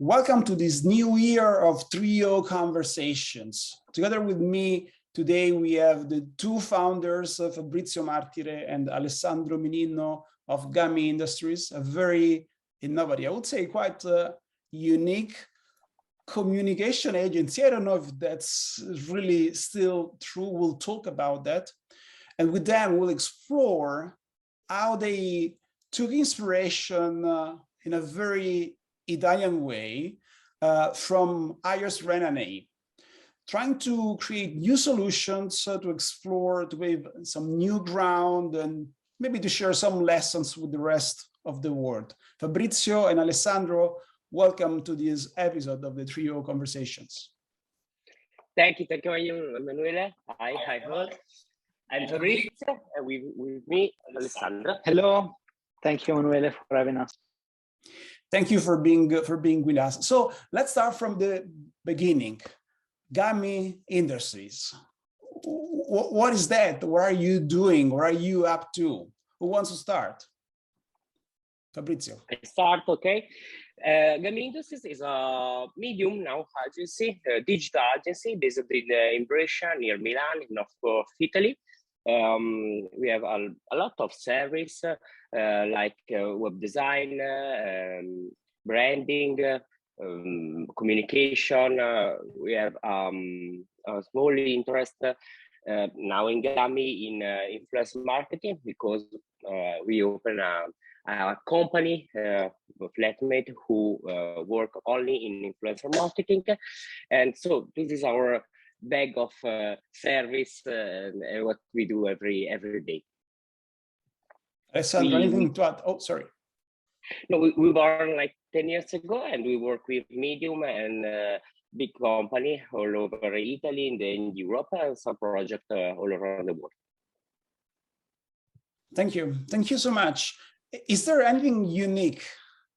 Welcome to this new year of Trio Conversations. Together with me today, we have the two founders, Fabrizio Martire and Alessandro Mininno of Gummy Industries, a very innovative, I would say quite unique communication agency. I don't know if that's really still true. We'll talk about that. And with them, we'll explore how they took inspiration in a very Italian way from iOS RenDanHeYi, trying to create new solutions to explore, to wave some new ground, and maybe to share some lessons with the rest of the world. Fabrizio and Alessandro, welcome to this episode of the Trio Conversations. Thank you, Emanuele. Hi, all. I'm Fabrizio, and with me, Alessandro. Hello. Thank you, Emanuele, for having us. Thank you for being with us. So let's start from the beginning. Gummy Industries. What is that? What are you doing? What are you up to? Who wants to start? Fabrizio. I start, okay. Gummy Industries is a medium now agency, a digital agency based in Brescia, near Milan, in north of Italy. We have a lot of service like web design, branding, communication. We have a small interest now in Gummy in influence marketing, because we open a company, flatmate, who work only in influencer marketing. And so this is our bag of service and what we do every day. Alessandro, anything to add? Oh, sorry. No, we born like 10 years ago, and we work with medium and big company all over Italy and in Europe, and some project all around the world. Thank you. Thank you so much. Is there anything unique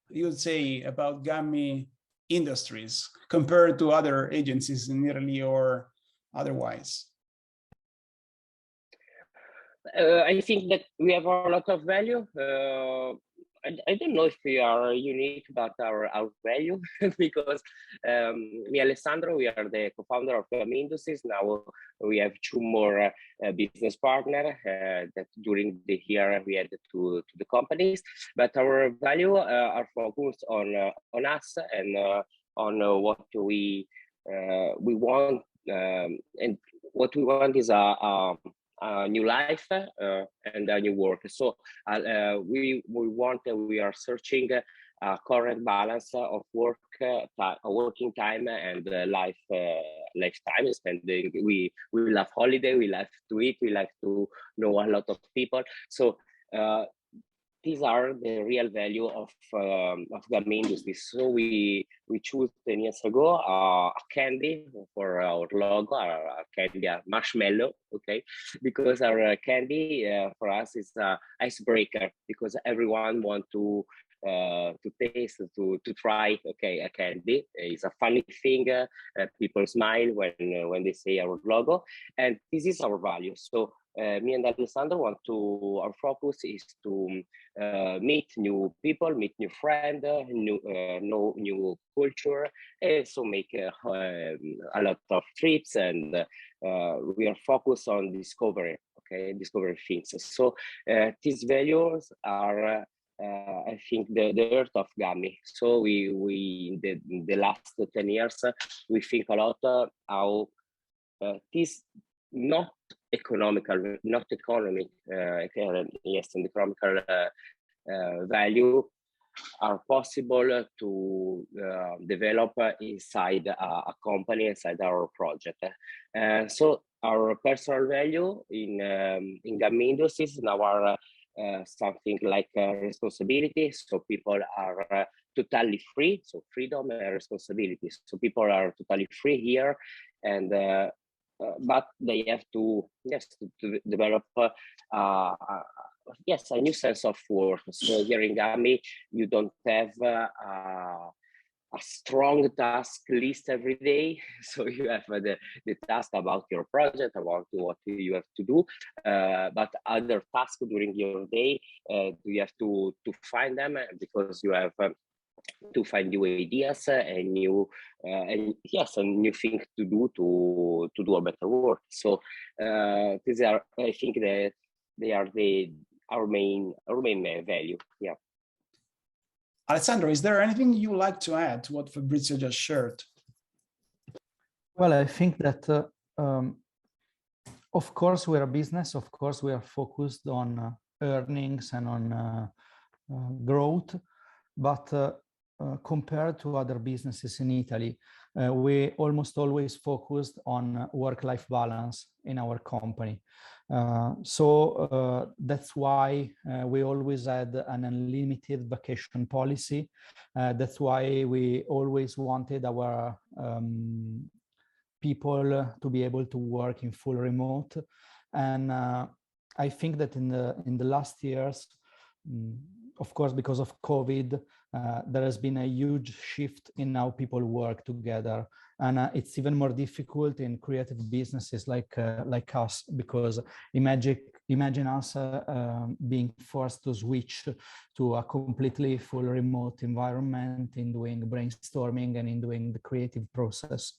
you would say about Gummy Industries compared to other agencies in Italy or otherwise? I think that we have a lot of value. I don't know if we are unique about our value, because me, Alessandro, we are the co-founder of Gummy Industries. Now we have two more business partners that during the year we added to the companies. But our value are focused on us and on what we want, and what we want is a new life and a new work. So we are searching a current balance of working time and lifetime spending. We love holiday, we like to eat, we like to know a lot of people. So these are the real value of Gummy Industries. So we chose 10 years ago a candy for our logo, a candy, a marshmallow, okay? Because our candy for us is an icebreaker, because everyone wants to taste, to try, okay, a candy. It's a funny thing. People smile when they say our logo, and this is our value. So me and Alessandro our focus is to meet new people, meet new friends, know new culture, and so make a lot of trips, and we are focused on discovery, okay, discovery things. So these values are I think the heart of Gummy. So we in the last 10 years, we think a lot how this not economical, not economic, yes, and economical value are possible to develop inside a company, inside our project. So our personal value in Gummy Industries now are something like responsibility. So people are totally free. So freedom and responsibility. So people are totally free here, and but they have to develop a new sense of work. So here in Gummy, you don't have a strong task list every day. So you have the task about your project, about what you have to do, but other tasks during your day, you have to find them, because you have to find new ideas and new and yes, and new things to do a better work. So these are, I think, that they are our main value. Yeah. Alessandro, is there anything you would like to add to what Fabrizio just shared? Well, I think that of course we're a business. Of course we are focused on earnings and on growth, but compared to other businesses in Italy, we almost always focused on work-life balance in our company. So that's why we always had an unlimited vacation policy. That's why we always wanted our people to be able to work in full remote. And I think that in the last years, of course, because of COVID, there has been a huge shift in how people work together, and it's even more difficult in creative businesses like us, because imagine us being forced to switch to a completely full remote environment in doing brainstorming and in doing the creative process.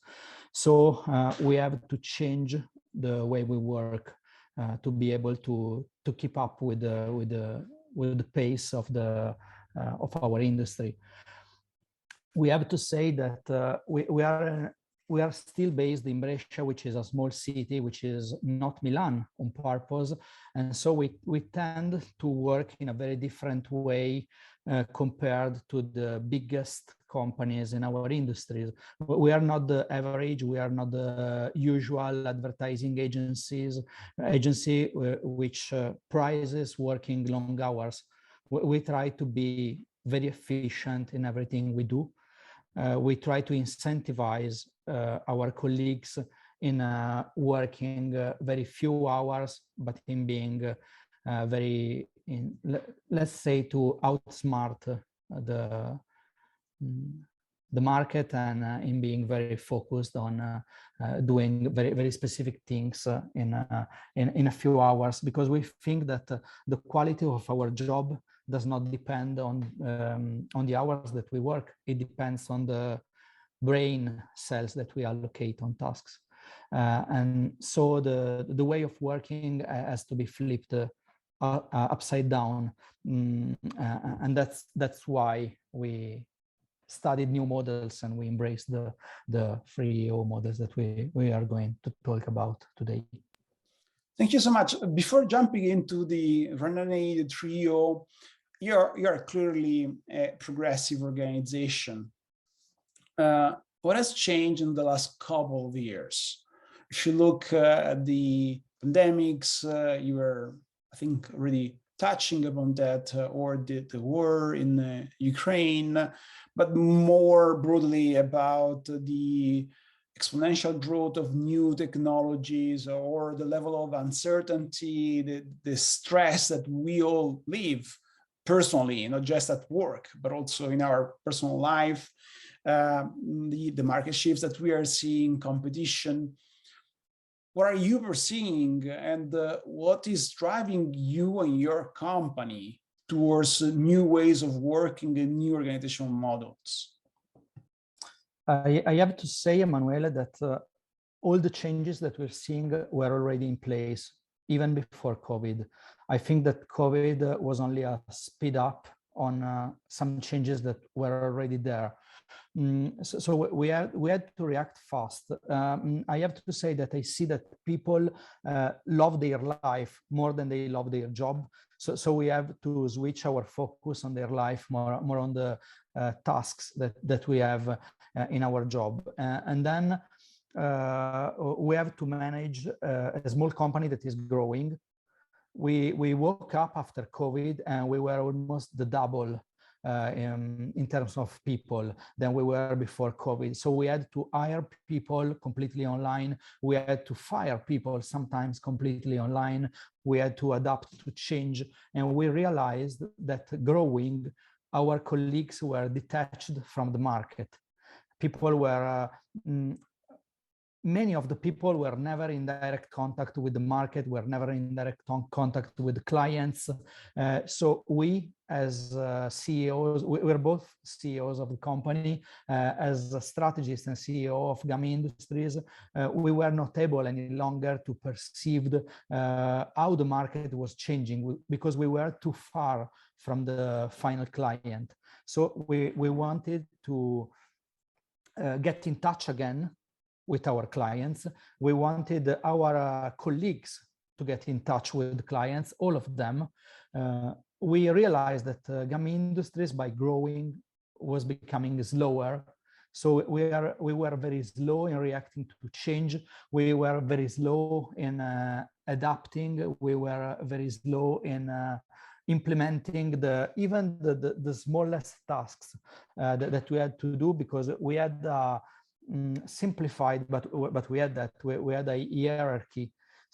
So we have to change the way we work to be able to keep up with the pace of our industry. We have to say that we are still based in Brescia, which is a small city, which is not Milan on purpose, and so we tend to work in a very different way compared to the biggest companies in our industries. We are not the average, we are not the usual advertising agency which prizes working long hours. We try to be very efficient in everything we do. We try to incentivize our colleagues in working very few hours, but in being let's say, to outsmart the market, and in being very focused on doing very specific things in a few hours, because we think that the quality of our job does not depend on the hours that we work. It depends on the brain cells that we allocate on tasks, and so the way of working has to be flipped upside down, and that's why we studied new models and we embraced the 3O models that we are going to talk about today. Thank you so much. Before jumping into the RenDanHeYi, the 3O, you're clearly a progressive organization. What has changed in the last couple of years? If you look at the pandemics, you were, I think, already touching upon that, or the war in Ukraine, but more broadly about the exponential growth of new technologies, or the level of uncertainty, the stress that we all live personally, not just at work, but also in our personal life, the market shifts that we are seeing, competition. What are you perceiving, and what is driving you and your company towards new ways of working and new organizational models? I have to say, Emanuele, that all the changes that we're seeing were already in place even before COVID. I think that COVID was only a speed up on some changes that were already there. So we had to react fast. I have to say that I see that people love their life more than they love their job. So we have to switch our focus on their life more on the tasks that we have in our job. And then we have to manage a small company that is growing. We woke up after COVID and we were almost the double in terms of people than we were before COVID. So we had to hire people completely online. We had to fire people sometimes completely online. We had to adapt to change. And we realized that growing, our colleagues were detached from the market. People were many of the people were never in direct contact with the market, were never in direct contact with the clients. So we, as CEOs, we're both CEOs of the company, as a strategist and CEO of Gummy Industries, we were not able any longer to perceive how the market was changing, because we were too far from the final client. So we wanted to get in touch again with our clients. We wanted our colleagues to get in touch with clients, all of them. We realized that Gummy Industries, by growing, was becoming slower. So we were very slow in reacting to change. We were very slow in adapting. We were very slow in implementing even the smallest tasks that we had to do, because we had simplified, but we had a hierarchy.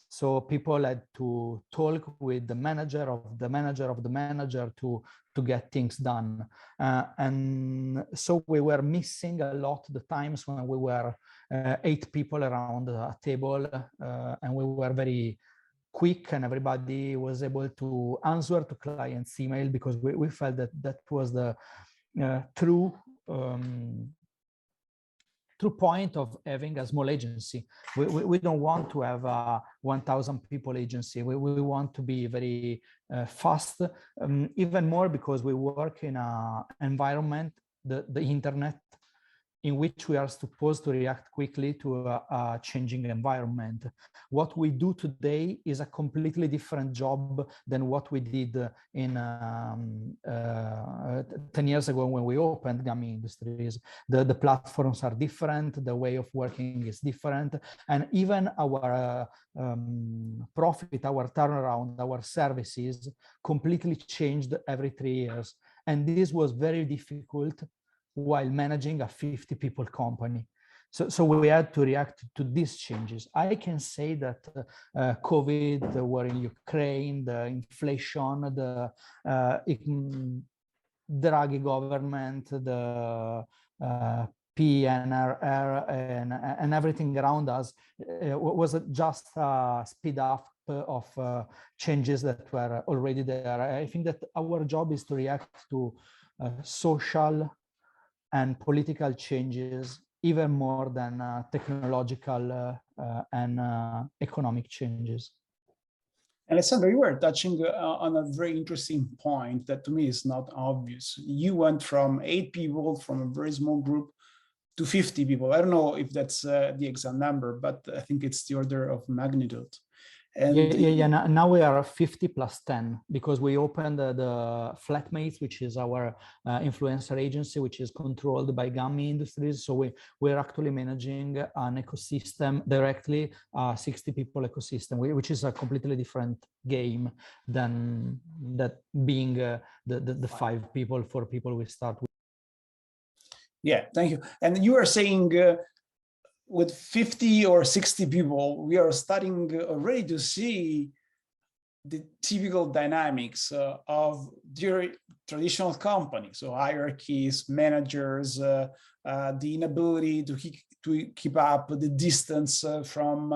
So people had to talk with the manager of the manager of the manager to get things done. And so we were missing a lot the times when we were 8 people around a table, and we were very quick, and everybody was able to answer to clients' email, because we felt that was the true point of having a small agency. We don't want to have a 1,000 people agency. We want to be very fast, even more because we work in an environment, the internet, in which we are supposed to react quickly to a changing environment. What we do today is a completely different job than what we did in 10 years ago when we opened Gummy Industries. The platforms are different, the way of working is different, and even our profit, our turnaround, our services completely changed every 3 years. And this was very difficult while managing a 50 people company. So we had to react to these changes. I can say that COVID, the war in Ukraine, the inflation, the Draghi government, the PNRR, and everything around us was just a speed up of changes that were already there. I think that our job is to react to social and political changes even more than technological and economic changes. Alessandro, you were touching on a very interesting point that to me is not obvious. You went from 8 people from a very small group to 50 people. I don't know if that's the exact number, but I think it's the order of magnitude. And yeah. Now we are 50 plus 10 because we opened the Flatmates, which is our influencer agency, which is controlled by Gummy Industries. So we're actually managing an ecosystem directly, 60 people ecosystem, which is a completely different game than that being the 5 people, 4 people we start with. Yeah, thank you. And you were saying with 50 or 60 people, we are starting already to see the typical dynamics of traditional companies. So hierarchies, managers, the inability to keep up the distance from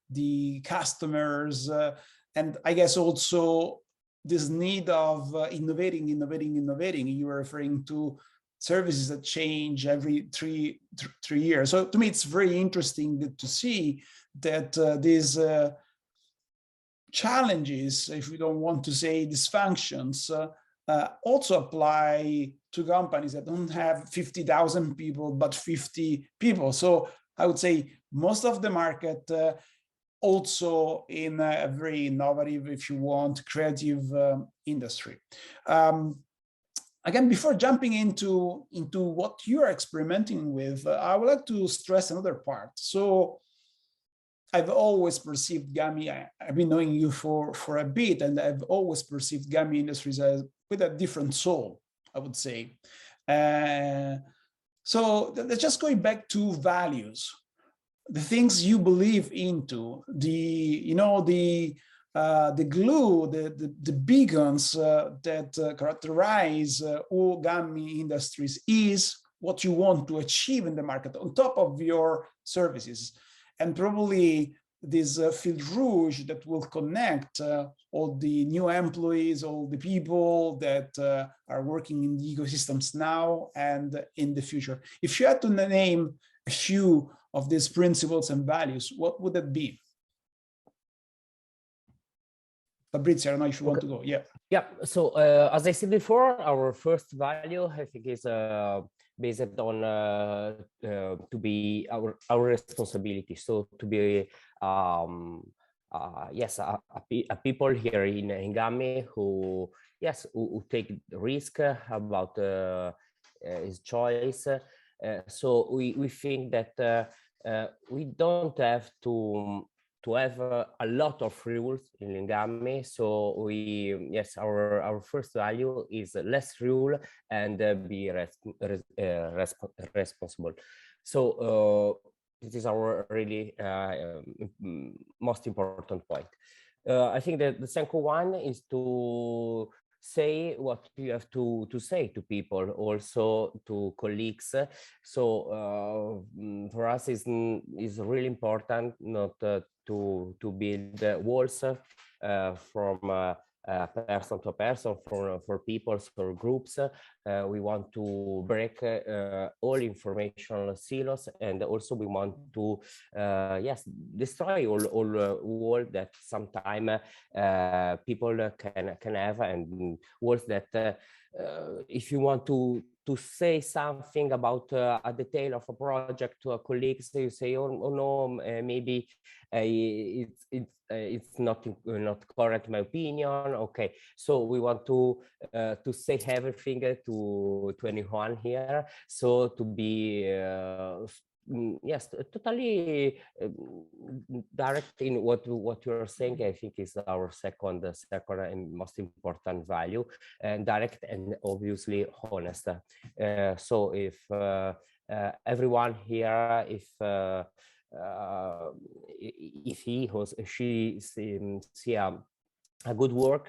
the customers. And I guess also this need of innovating. You were referring to services that change every three years. So to me, it's very interesting to see that these challenges, if we don't want to say dysfunctions, also apply to companies that don't have 50,000 people, but 50 people. So I would say most of the market also in a very innovative, if you want, creative industry. Again, before jumping into what you are experimenting with, I would like to stress another part. So I've always perceived Gummy, I've been knowing you for a bit, and I've always perceived Gummy Industries as with a different soul, I would say. So that's just going back to values, the things you believe into, the glue, the beacons that characterize who Gummy Industries is, what you want to achieve in the market on top of your services. and probably this fil rouge that will connect all the new employees, all the people that are working in the ecosystems now and in the future. If you had to name a few of these principles and values, what would that be? Fabrizio, I don't know if you want to go. Yeah. Yeah. So as I said before, our first value, I think, is based on to be our responsibility. So to be yes, a people here in Gummy who who take the risk about his choice. So we think that we don't have to have a lot of rules in Lingami. So our first value is less rule and be responsible. So this is our really most important point. I think that the second one is to say what you have to say to people, also to colleagues. So for us is really important not to build walls from person to person, for people or groups. We want to break all information silos, and also we want to destroy all walls that sometimes people can have, and walls that if you want to say something about a detail of a project to a colleague, so you say, oh no, maybe it's not correct, my opinion. Okay, so we want to say everything to anyone here, so to be yes, totally direct in what you're saying. I think is our second and most important value, and direct and obviously honest. So if everyone here, if he or she see a good work,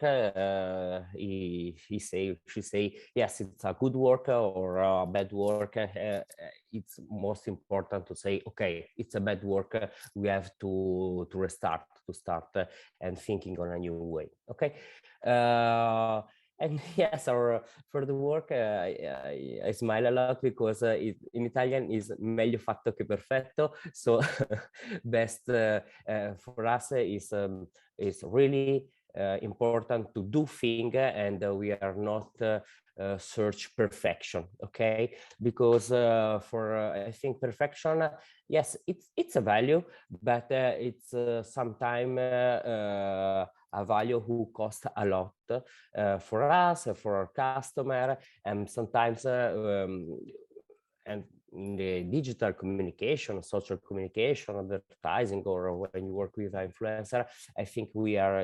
she say yes, it's a good work or a bad work. It's most important to say, okay, it's a bad work. We have to restart, to start and thinking on a new way. Okay. And yes, for the work, I smile a lot because in Italian is meglio fatto che perfetto. So best for us is really important to do things, and we are not search perfection, okay? Because for I think perfection, yes, it's a value, but it's sometimes a value who costs a lot for us, for our customer, and sometimes and in the digital communication, social communication, advertising, or when you work with an influencer, I think we are.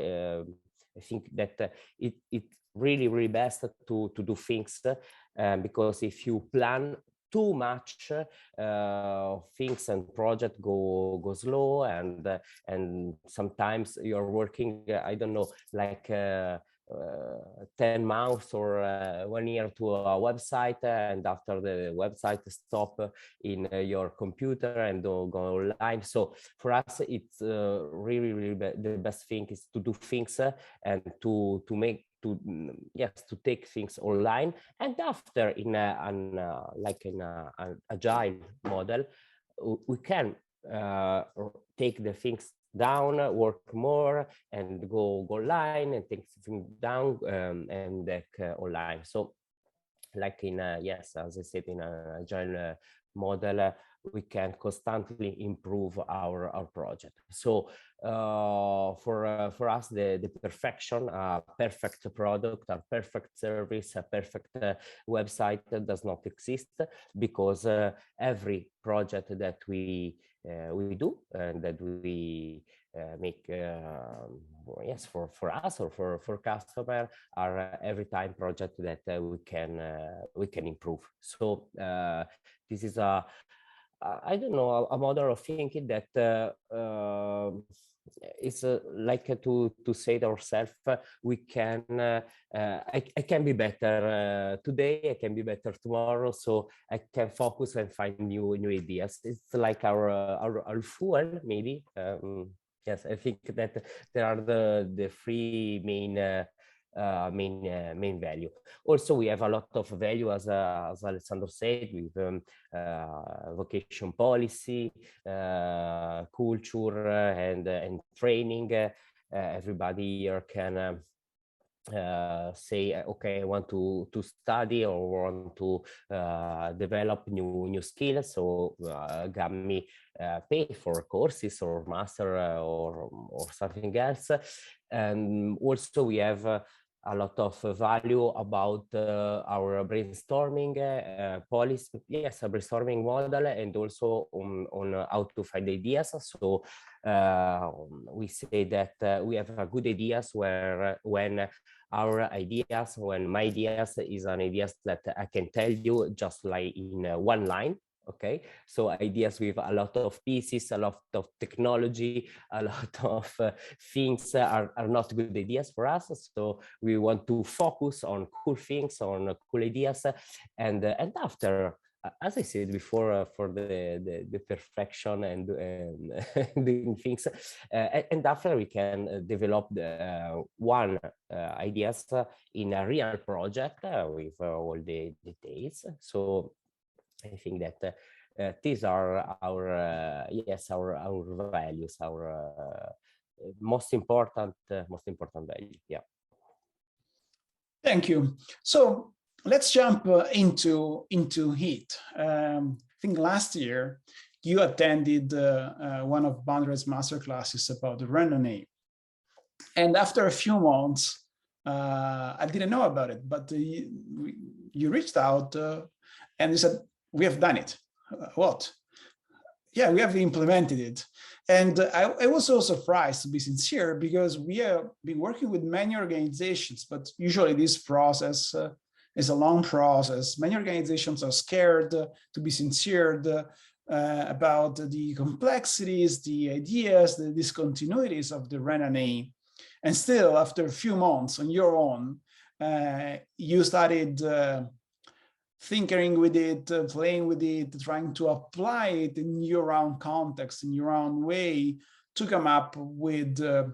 I think that it's really best to do things because if you plan too much, things and project go slow, and sometimes you're working I don't know, like 10 months or 1 year to a website, and after the website stop in your computer and go online. So for us, it's really the best thing is to do things and to make to take things online, and after in an agile model, we can take the things down, work more, and go online and take things down and back online. So like in yes, as I said, in an agile model, we can constantly improve our project. So for us, the perfection, a perfect product, a perfect service, a perfect website does not exist, because every project that we do and that we make yes, for us or for customer, are every time project that we can improve. So this is a I don't know, a model of thinking that it's like to say to ourselves, we can, I can be better today, I can be better tomorrow, so I can focus and find new ideas. It's like our fuel, maybe. Yes, I think that there are the three main main value. Also, we have a lot of value, as Alessandro said, with vocation policy, culture, and training. Everybody here can say, okay, I want to study or want to develop new skills. So Gummy pay for courses or master or something else. And also we have a lot of value about our brainstorming policy. Yes, a brainstorming model, and also on how to find ideas. So we say that we have a good ideas when our ideas, when my ideas is an ideas that I can tell you just like in one line. Okay, so ideas with a lot of pieces, a lot of technology, a lot of things are not good ideas for us. So we want to focus on cool things, on cool ideas, and after, as I said before, for the perfection and doing things, and after we can develop one ideas in a real project with all the details. So I think that these are our yes, our values, our most important value. Yeah. Thank you. So let's jump into it. I think last year you attended one of Boundaries masterclasses about the RenDanHeYi, and after a few months, I didn't know about it, but you reached out and you said, we have done it. What? Yeah, we have implemented it. And I was so surprised, to be sincere, because we have been working with many organizations, but usually this process is a long process. Many organizations are scared, to be sincere, about the complexities, the ideas, the discontinuities of the RenDanHeYi. And still, after a few months on your own, you started thinking with it, playing with it, trying to apply it in your own context, in your own way, to come up with a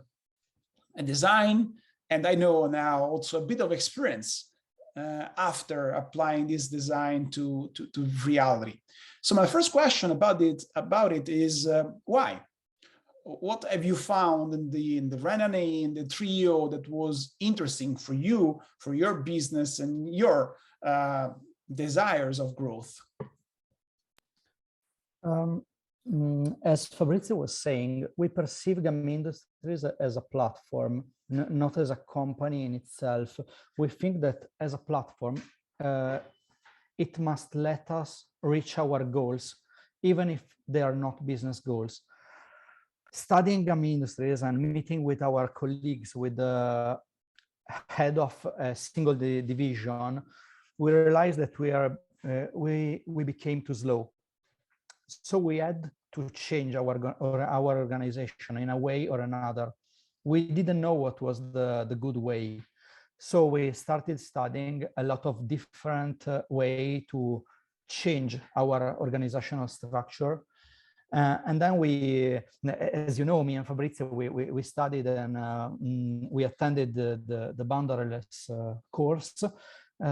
design. And I know now also a bit of experience after applying this design to reality. So my first question about it is why? What have you found in the RenDanHeYi, in the trio, that was interesting for you, for your business and your desires of growth? As Fabrizio was saying, we perceive Gummy Industries as a platform, not as a company in itself. We think that as a platform, it must let us reach our goals, even if they are not business goals. Studying Gummy Industries and meeting with our colleagues, with the head of a single division, we realized that we became too slow. So we had to change our organization in a way or another. We didn't know what was the good way. So we started studying a lot of different way to change our organizational structure. And then we, as you know, me and Fabrizio, we studied and we attended the Boundaryless course.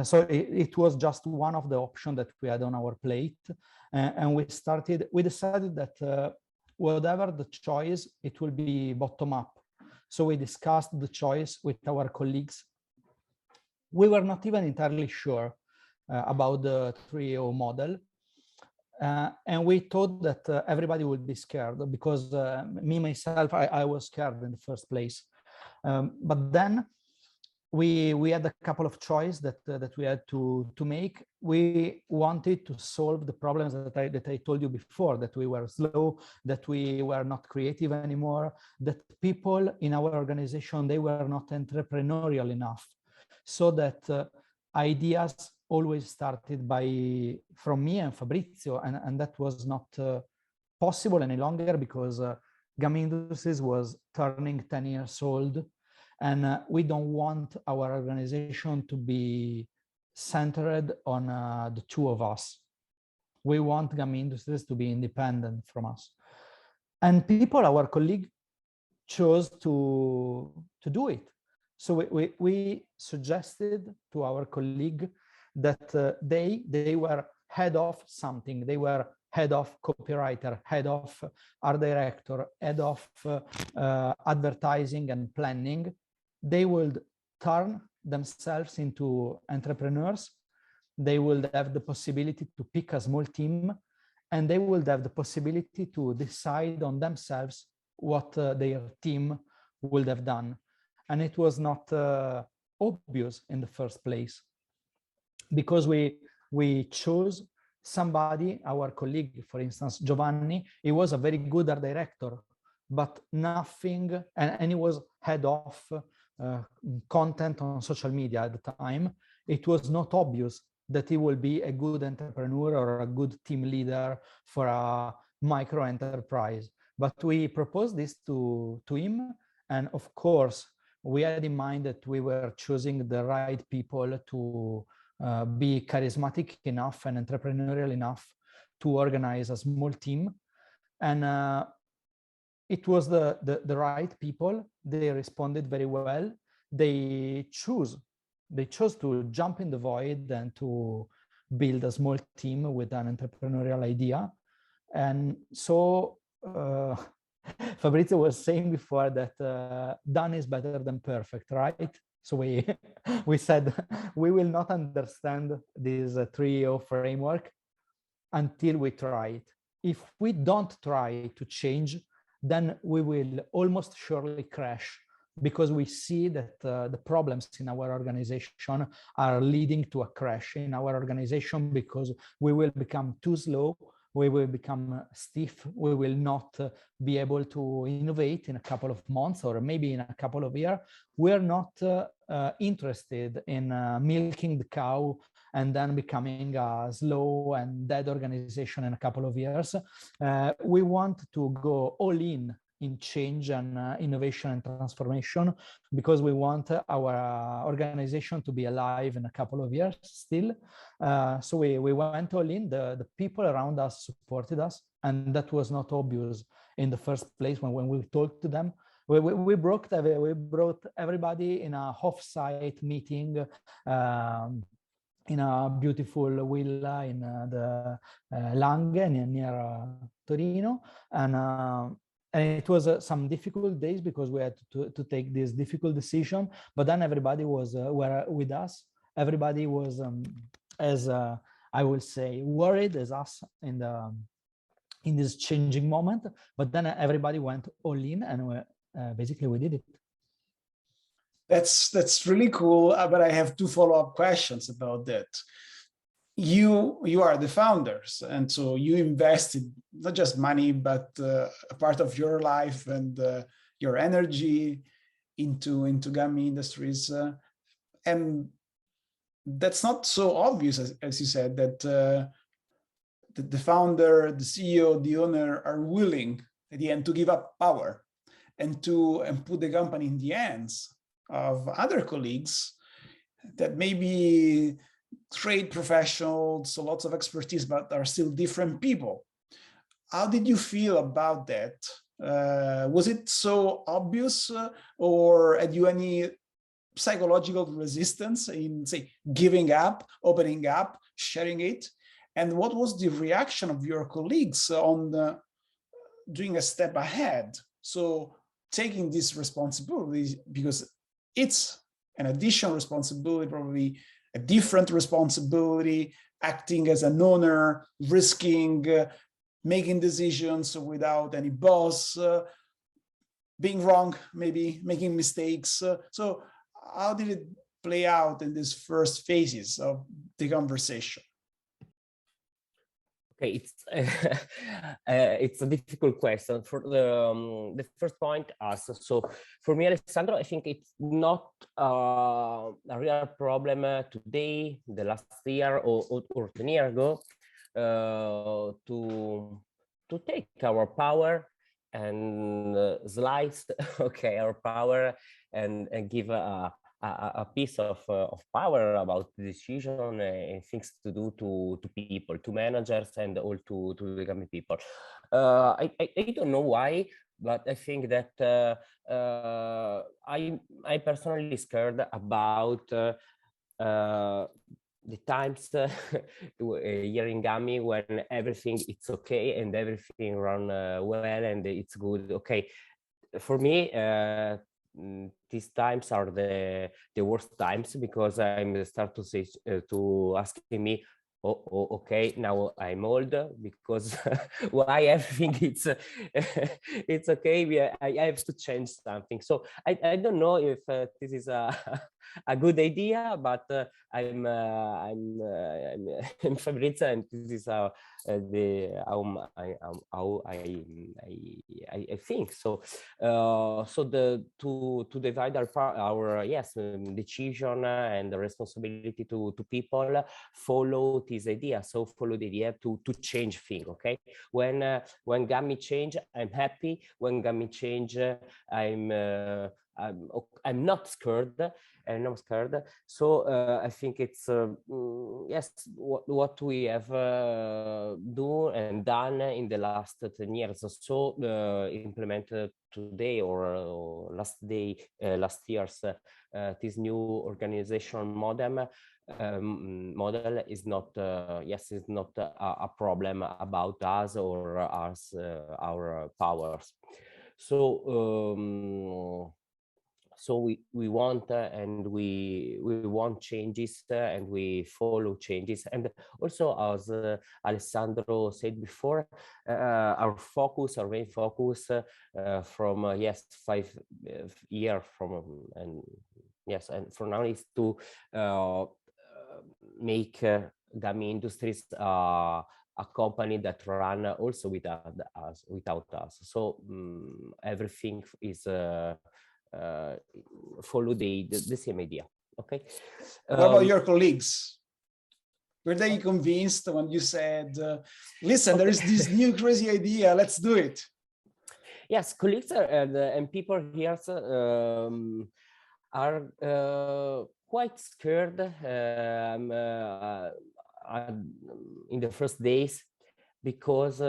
So it was just one of the options that we had on our plate. And we decided that whatever the choice, it will be bottom up. So we discussed the choice with our colleagues. We were not even entirely sure about the 3O model. And we thought that everybody would be scared, because me, myself, I was scared in the first place. But then we had a couple of choices that we had to make. We wanted to solve the problems that I told you before, that we were slow, that we were not creative anymore, that people in our organization, they were not entrepreneurial enough, so that ideas always started from me and Fabrizio, and that was not possible any longer, because Gummy Industries was turning 10 years old, and we don't want our organization to be centered on the two of us. We want Gummy Industries to be independent from us. And people, our colleagues, chose to do it. So we suggested to our colleague that they were head of something. They were head of copywriter, head of art director, head of advertising and planning. They would turn themselves into entrepreneurs. They will have the possibility to pick a small team, and they will have the possibility to decide on themselves what their team would have done. And it was not obvious in the first place, because we chose somebody, our colleague, for instance, Giovanni. He was a very good art director, but nothing, and he was head of content on social media at the time. It was not obvious that he will be a good entrepreneur or a good team leader for a micro enterprise. But we proposed this to him, and of course, we had in mind that we were choosing the right people to be charismatic enough and entrepreneurial enough to organize a small team. And it was the right people. They responded very well. They chose to jump in the void and to build a small team with an entrepreneurial idea. And so Fabrizio was saying before that done is better than perfect, right? So we said we will not understand this 3O framework until we try it. If we don't try to change, then we will almost surely crash, because we see that the problems in our organization are leading to a crash in our organization, because we will become too slow, we will become stiff, we will not be able to innovate in a couple of months or maybe in a couple of years. We're not interested in milking the cow and then becoming a slow and dead organization in a couple of years. We want to go all in change and innovation and transformation, because we want our organization to be alive in a couple of years still. So we went all in. The people around us supported us, and that was not obvious in the first place when we talked to them. We brought everybody in a off-site meeting in a beautiful villa in the Langhe near Torino, and it was some difficult days because we had to take this difficult decision. But then everybody were with us. Everybody was as I will say worried as us in this changing moment. But then everybody went all in, and basically we did it. That's really cool. But I have two follow-up questions about that. You are the founders, and so you invested not just money, but a part of your life and your energy into Gummy Industries, and that's not so obvious, as you said, that the founder, the CEO, the owner are willing at the end to give up power and put the company in the hands of other colleagues that maybe trade professionals, so lots of expertise, but are still different people. How did you feel about that? Was it so obvious, or had you any psychological resistance in, say, giving up, opening up, sharing it? And what was the reaction of your colleagues on doing a step ahead? So taking this responsibility, because it's an additional responsibility, probably a different responsibility, acting as an owner, risking, making decisions without any boss, being wrong, maybe making mistakes. So how did it play out in these first phases of the conversation? Okay, it's a difficult question. For the first point, so for me, Alessandro, I think it's not a real problem today, the last year or 10 years ago, to take our power slice okay our power and give a piece of power about the decision and things to do to people, to managers, and all to the Gummy people. I don't know why, but I think that I personally scared about the times here in Gummy when everything it's okay and everything run well and it's good. Okay, for me, these times are the worst times, because I'm start to say to asking me, oh, okay, now I'm old, because why everything it's okay. I have to change something. So I don't know if this is a a good idea, but I'm Fabrizio, and this is the how I think so. So to divide our yes decision and the responsibility to people, follow this idea. So follow the idea to change things. Okay, when Gummy change, I'm happy. When Gummy change, I'm not scared. I'm not scared. So I think it's yes, what we have do and done in the last 10 years. So implemented today or last year's this new organization model is not yes, is not a problem about us or us our powers. So so we want and we want changes and we follow changes. And also, as Alessandro said before, our main focus from yes 5 years from and yes, and for now is to make Gummy Industries a company that run also without us. So everything is follow the same idea. Okay. What about your colleagues? Were they convinced when you said, listen, there is this new crazy idea, let's do it? Yes, colleagues and people here are quite scared in the first days, because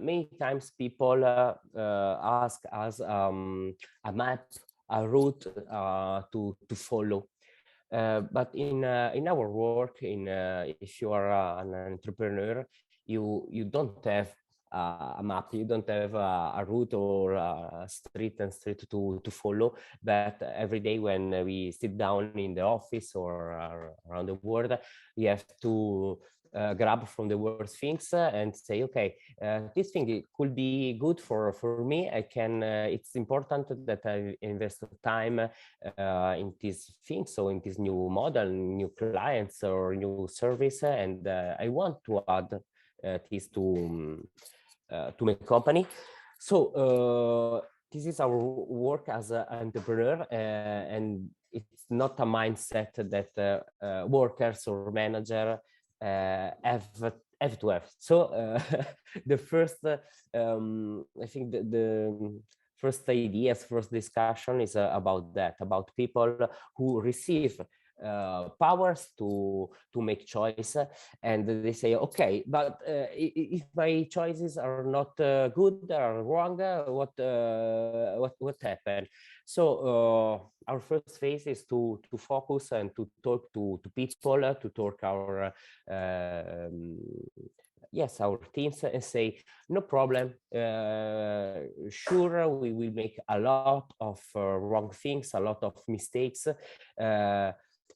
many times people ask us a map, a route to follow. But in our work, if you are an entrepreneur, you don't have a map, you don't have a route or a street to follow. But every day when we sit down in the office or around the world, we have to grab from the worst things and say, okay, this thing it could be good for me. I can. It's important that I invest time in this thing, so in this new model, new clients or new service, and I want to add this to my company. So this is our work as an entrepreneur, and it's not a mindset that workers or manager have to have. So the first, I think the first ideas, first discussion is about that, about people who receive powers to make choice, and they say, okay, but if my choices are not good or wrong, what happened? So our first phase is to focus and to talk to people, to talk our yes, our teams, and say, no problem, sure, we will make a lot of wrong things, a lot of mistakes.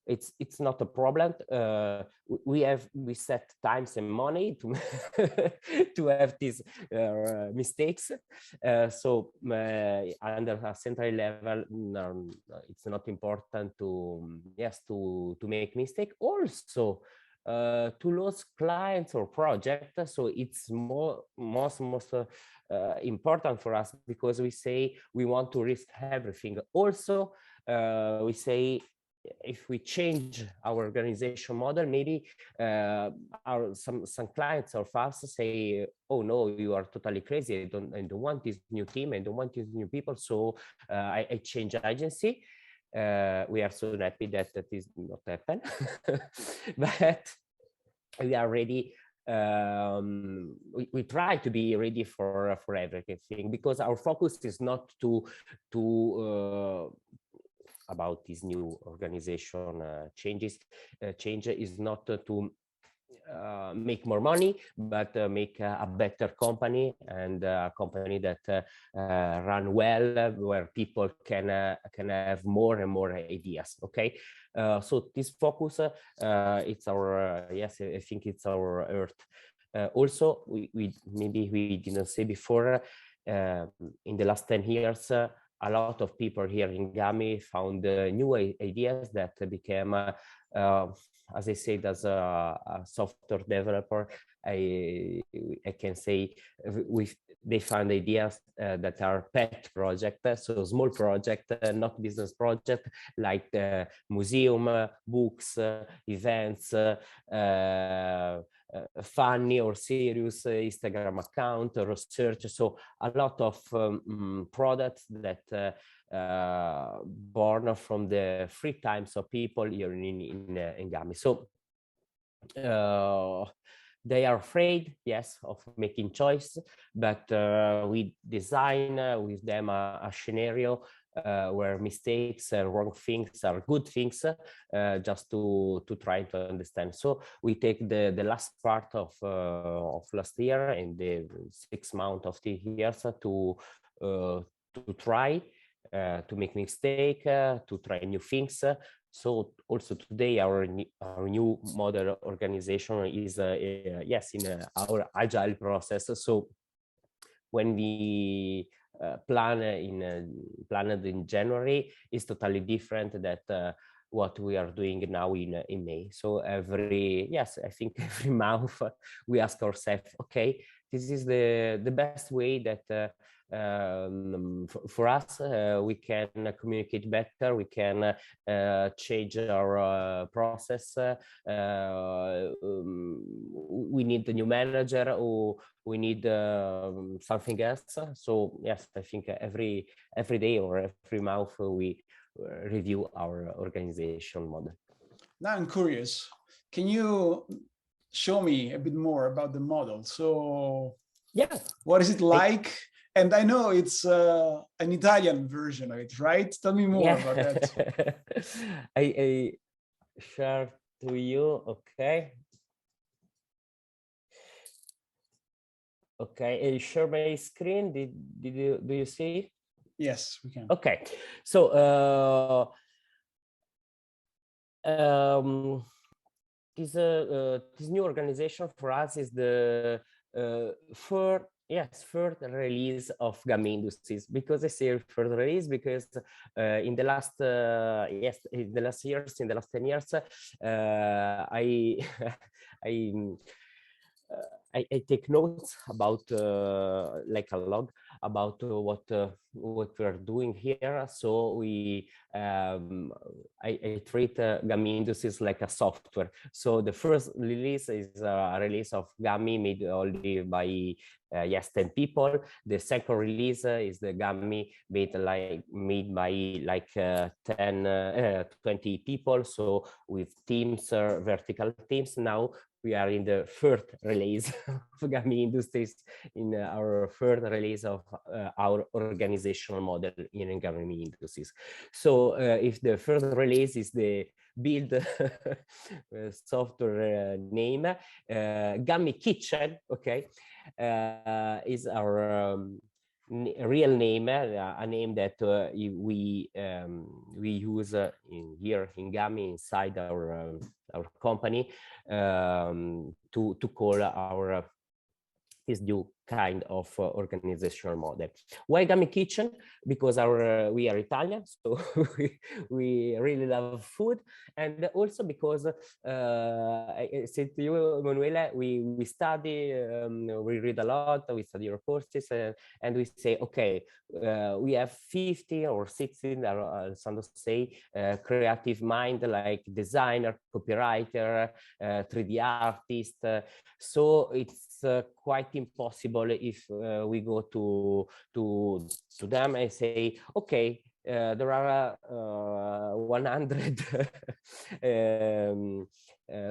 It's not a problem. We set times and money to to have these mistakes. So under a central level, it's not important to yes to make mistake. Also, to lose clients or project. So it's most important for us, because we say we want to risk everything. Also, we say if we change our organization model, maybe some clients of us say, oh no, you are totally crazy, I don't want this new team, I don't want these new people, so I change agency. We are so happy that that is not happen. But we are ready. We try to be ready for everything, because our focus is not to about this new organization change is not to make more money, but make a better company, and a company that run well, where people can have more and more ideas. Okay, so this focus, it's our yes, I think it's our earth. Also, we maybe we didn't say before, in the last 10 years. A lot of people here in Gummy found new ideas that became, as I said, as a software developer, I can say they found ideas that are pet projects, so small project, not business project, like museum, books, events, funny or serious Instagram account, research. So a lot of products that born from the free times of people here in Gummy. So they are afraid, yes, of making choice, but we design with them a scenario where mistakes and wrong things are good things, just to try to understand. So we take the last part of last year and the 6 months of the years to try to make mistake, to try new things. So also today our new model organization is yes, in our agile process. So when we planned in January is totally different that what we are doing now in May. So yes, I think every month we ask ourselves, okay, this is the best way that for us we can communicate better, we can change our process, we need a new manager, or we need something else. So yes, I think every day or every month we review our organization model. Now I'm curious, can you show me a bit more about the model? So yeah, what is it like? And I know it's an Italian version of it, right? Tell me more about that. I share to you, okay. Okay, I share my screen. Do you see? Yes, we can. Okay, so this new organization for us is the third release of Gummy Industries. Because I say third release because in the last in the last 10 years, I take notes about like a log about what we are doing here. So I treat Gummy Industries like a software. So the first release is a release of Gummy made only by 10 people. The second release is the Gummy made by like 20 people. So with teams, vertical teams. Now we are in the third release of Gummy Industries, in our third release of our organizational model in Gummy Industries. So if the first release is the build software name, Gummy Kitchen, okay, is our real name, a name that we use here in Gummy inside our company to call our this new kind of organizational model. Why Gummy Kitchen? Because we are Italian, so we really love food, and also because I said to you, Emanuele, we study, we read a lot, we study your courses, and we say, okay, we have 50 or 60, Alessandro say, creative mind like designer, copywriter, 3D artist. So it's quite impossible if we go to them and say, okay, there are 100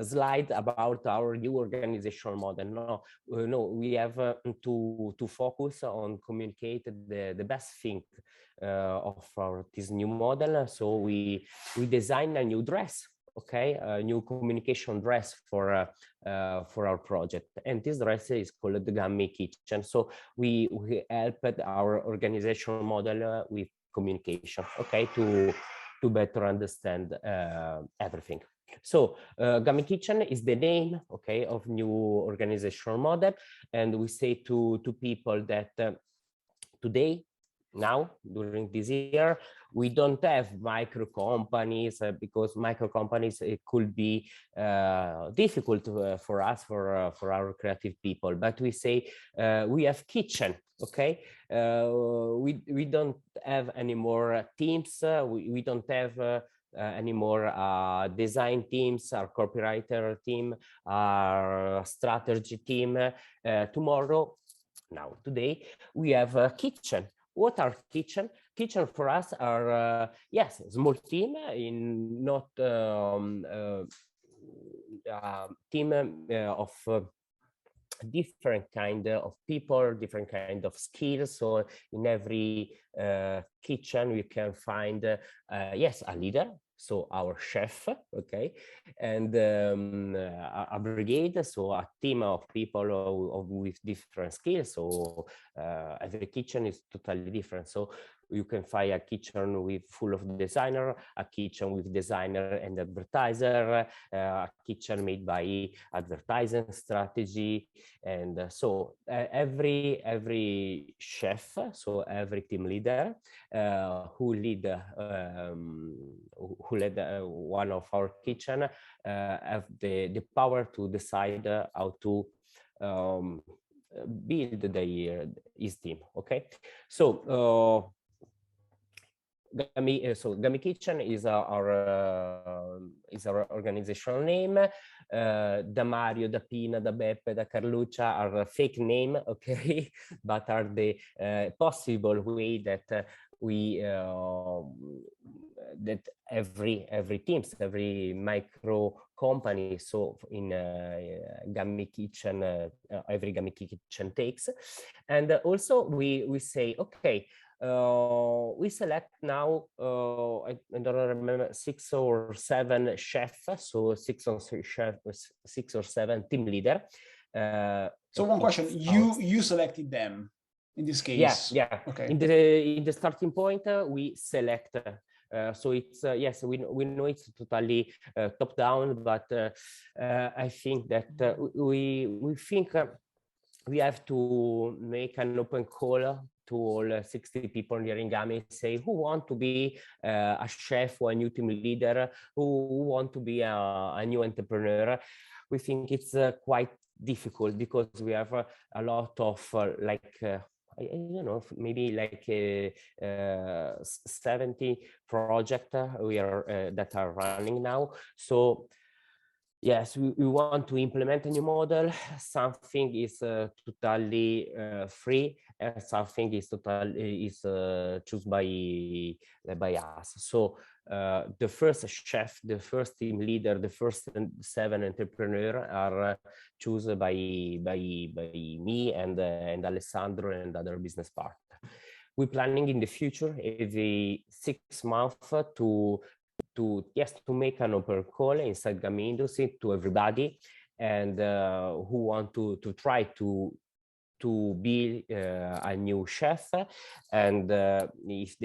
slides about our new organizational model. No, we have to focus on communicate the best thing of this new model. So we design a new dress, okay, a new communication dress for our project, and this dress is called the Gummy Kitchen. So we helped our organizational model with communication, okay, to better understand everything. So Gummy Kitchen is the name, okay, of new organizational model, and we say to people that today, now during this year, we don't have micro companies because micro companies, it could be difficult for us, for our creative people. But we say we have kitchen, okay. We don't have any more teams. We don't have anymore design teams, our copywriter team, our strategy team. Tomorrow, now today, we have a kitchen. What are kitchen? Kitchen for us are yes, small team in not team of different kind of people, different kind of skills. So in every kitchen we can find yes, a leader, so our chef, okay, and a brigade, so a team of people with different skills. So every kitchen is totally different. So you can find a kitchen with full of designer, a kitchen with designer and advertiser, a kitchen made by advertising strategy, and so every chef, so every team leader who led one of our kitchen have the power to decide how to build his team. Okay, so Gummy Kitchen is our organizational name. Da Mario, da Pina, da Beppe, da Carluccia are fake name, okay, but are the possible way that we that every teams, every micro company, so in Gummy Kitchen, every Gummy Kitchen takes. And also we say, okay, we select now I don't remember, 6 or 7 chefs, so 6 or 7 team leader. So one question, you selected them in this case? Yeah. Okay. In the starting point, we select. So it's yes, we know it's totally top down, but I think that we think we have to make an open call to all 60 people here in Gummy, say who want to be a chef or a new team leader, who want to be a new entrepreneur. We think it's quite difficult because we have a lot of like I don't know, maybe like 70 projects that are running now. So yes, we want to implement a new model. Something is totally free, and something is chosen by us. So the first chef, the first team leader, the first 7 entrepreneurs are chosen by me and Alessandro and other business partners. We're planning in the future every 6 months to make an open call inside Gummy Industries to everybody, and who want to try to be a new chef, and if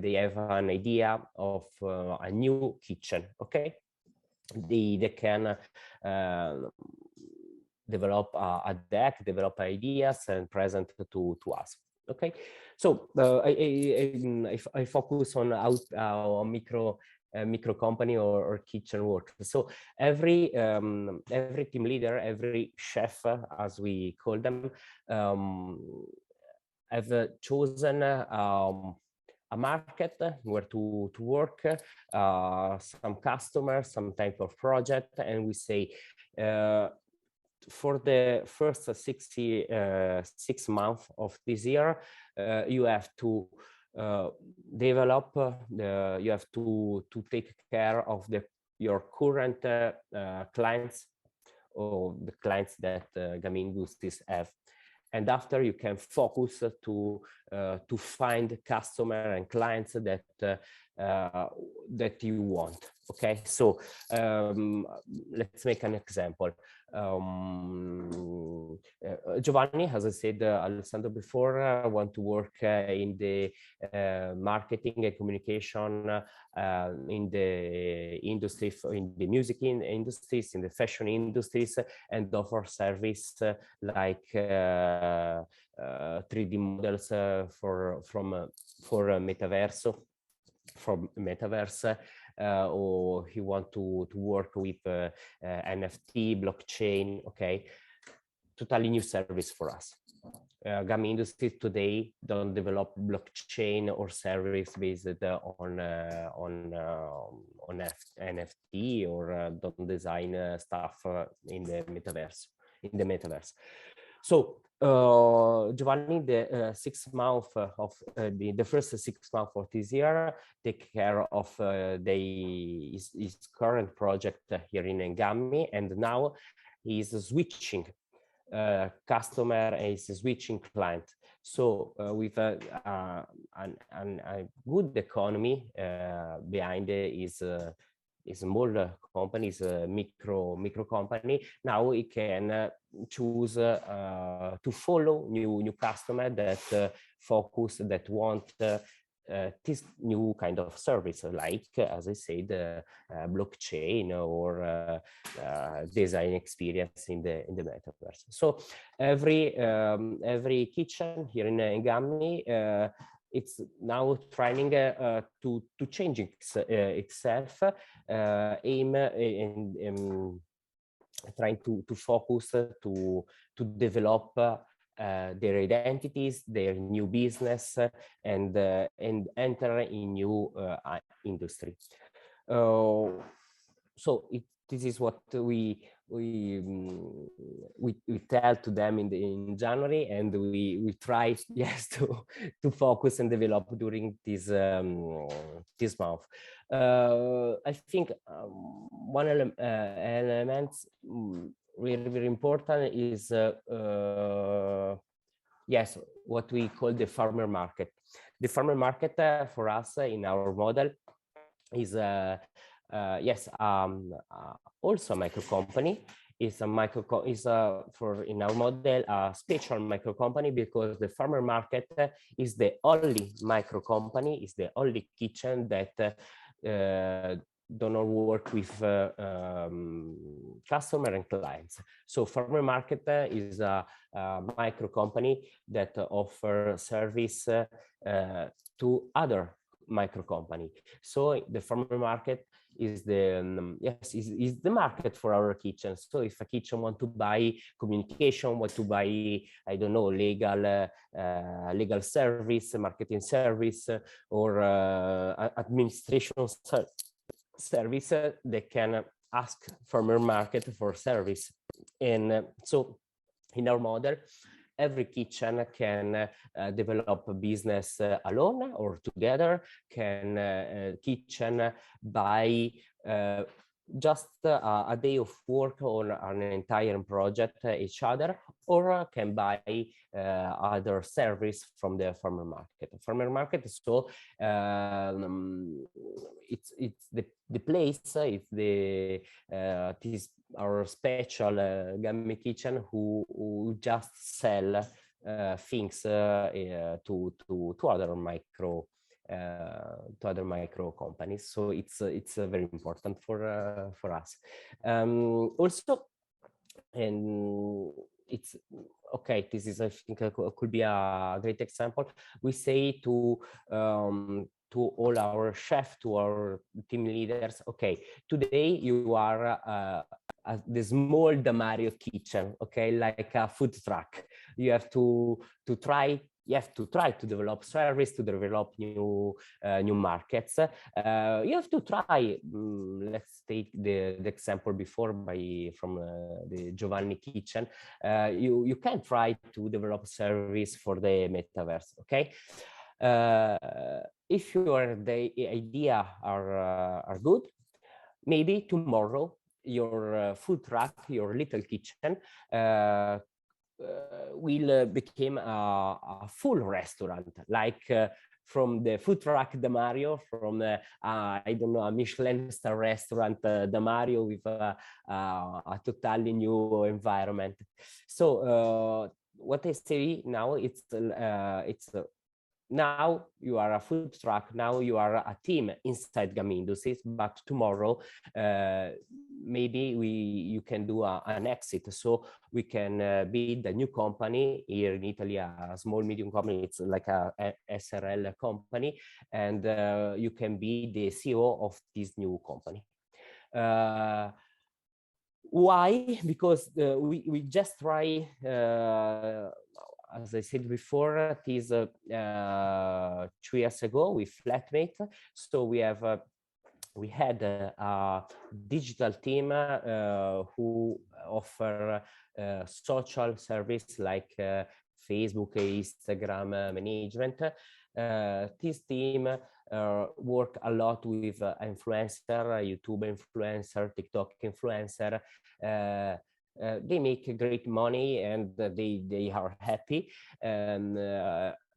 they have an idea of a new kitchen, okay, they can develop a deck, develop ideas, and present to us. Okay, so I focus on how micro company or kitchen work. So every team leader, every chef, as we call them, have chosen a market where to work, some customers, some type of project, and we say for the first 6 months of this year, you have to develop, you have to take care of your current clients, or the clients that Gummy Industries have. And after, you can focus to find customer and clients that you want. Okay, so let's make an example. Giovanni, as I said, Alessandro before, want to work in the marketing and communication in the industry, in the music industries, in the fashion industries, and offer service like 3D models for metaverse, or he want to work with NFT, blockchain. Okay, totally new service for us. Gummy Industries today don't develop blockchain or service based on NFT, or don't design stuff in the metaverse. So Giovanni, the 6 months of the first 6 months of this year, take care of his current project here in Gummy, and now he's switching customer and is switching client. So with a good economy behind is small companies, micro company. Now we can choose to follow new customer that focus, that want this new kind of service, like, as I said, blockchain or design experience in the metaverse. So every kitchen here in Gummy, it's now trying to change itself, aim in trying to focus to develop their identities, their new business, and enter in new industry. So this is what we tell to them in January, and we try, yes, to focus and develop during this month. I think one element really very important is yes, what we call the farmer market. The farmer market for us in our model is yes, also a micro company. Is for in our model a special micro company, because the farmer market is the only micro company, is the only kitchen that do not work with customer and clients. So farmer market is a micro company that offer service to other micro company. So the farmer market is the yes, is the market for our kitchen. So if a kitchen want to buy communication, want to buy, I don't know, legal service, marketing service, or administration service, they can ask farmer market for service. And so in our model, every kitchen can develop a business alone or together, can kitchen buy just a day of work on an entire project each other, or can buy other service from the farmer market. Farmer market, so it's the place, it's the this our special Gummy kitchen who just sell things to other micro companies. So it's very important for us. Also, and it's okay. This is, I think, could be a great example. We say to all our chefs, to our team leaders, okay, today you are the small Damario kitchen, okay, like a food truck. You have to try. You have to try to develop service, to develop new markets. You have to try. Let's take the example before from the Giovanni kitchen. You can try to develop service for the metaverse. Okay. If the idea are good, maybe tomorrow your food truck, your little kitchen, will become a full restaurant, like from the food truck Damario, from I don't know, a Michelin star restaurant Damario, with a totally new environment. So what I say now, it's now you are a food truck, now you are a team inside Gummy Industries, but tomorrow maybe you can do an exit, so we can build a new company here in Italy, a small medium company. It's like a SRL company, and you can be the CEO of this new company. Why? Because we just try, as I said before, it is 2 years ago with Flatmate. So we had a digital team who offer social service like Facebook, Instagram management. This team work a lot with influencer, YouTube influencer, TikTok influencer. They make great money, and they are happy. And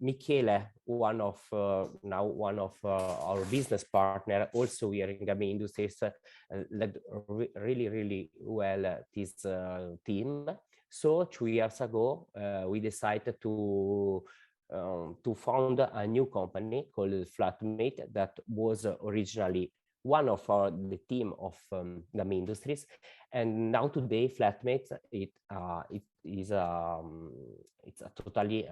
Michele, one of our business partner, also here in Gummy Industries, led really well this team. So 2 years ago, we decided to found a new company called Flatmate, that was originally one of the team of Gummy Industries, and now today Flatmate it's a totally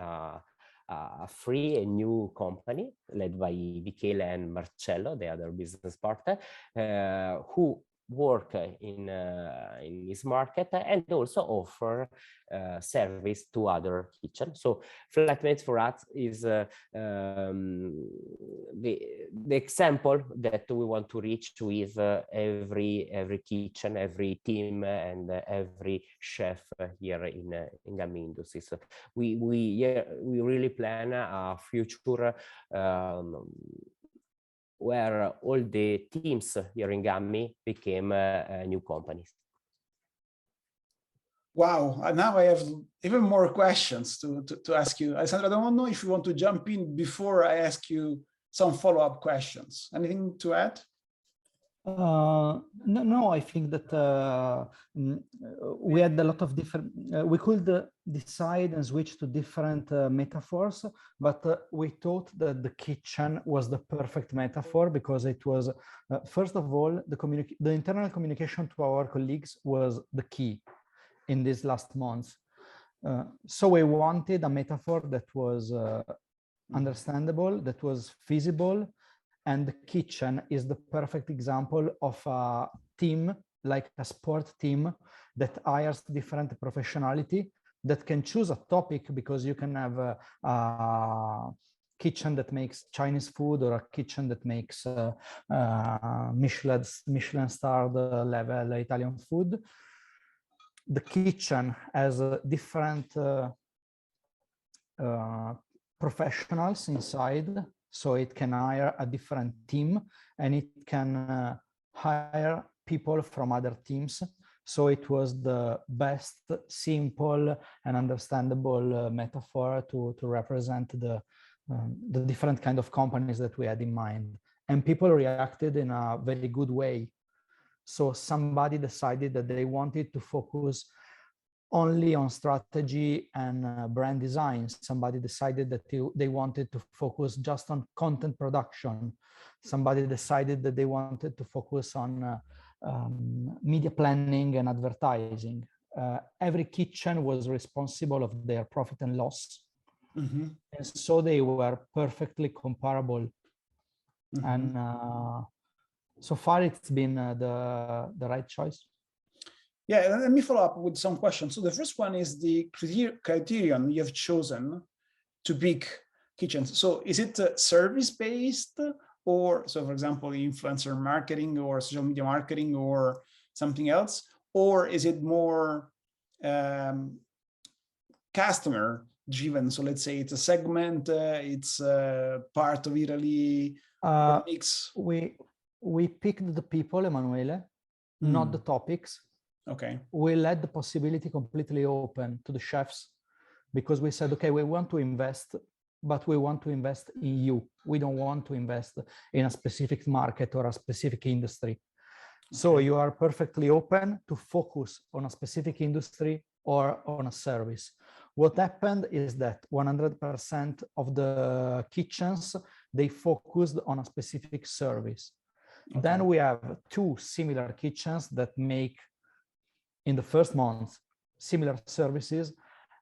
free and new company led by Michele and Marcello, the other business partner, who work in this market and also offer service to other kitchens. So Flatmates for us is the example that we want to reach with every kitchen, every team, and every chef here in Gummy Industries. So we really plan a future where all the teams here in Gummy became new companies. Wow, now I have even more questions to ask you. Alessandro, I don't know if you want to jump in before I ask you some follow-up questions. Anything to add? No, I think that we had a lot of different, we could decide and switch to different metaphors, but we thought that the kitchen was the perfect metaphor, because it was, first of all, the internal communication to our colleagues was the key in these last months. So we wanted a metaphor that was understandable, that was feasible, and the kitchen is the perfect example of a team, like a sport team, that hires different professionality, that can choose a topic, because you can have a kitchen that makes Chinese food, or a kitchen that makes Michelin starred level Italian food. The kitchen has different professionals inside, so it can hire a different team, and it can hire people from other teams. So it was the best, simple and understandable metaphor to represent the different kind of companies that we had in mind. And people reacted in a very good way. So somebody decided that they wanted to focus only on strategy and brand design. Somebody decided that they wanted to focus just on content production. Somebody decided that they wanted to focus on media planning and advertising. every kitchen was responsible of their profit and loss. Mm-hmm. And so they were perfectly comparable. Mm-hmm. And so far it's been the right choice. Yeah, let me follow up with some questions. So the first one is the criterion you have chosen to pick kitchens. So is it service-based, or so for example, influencer marketing or social media marketing or something else? Or is it more customer driven? So let's say it's a segment, it's part of Italy, mix. We picked the people, Emanuele, not the topics. Okay. We let the possibility completely open to the chefs, because we said, okay, we want to invest, but we want to invest in you. We don't want to invest in a specific market or a specific industry. Okay. So you are perfectly open to focus on a specific industry or on a service. What happened is that 100% of the kitchens, they focused on a specific service. Okay. Then we have 2 similar kitchens that make, in the first month, similar services,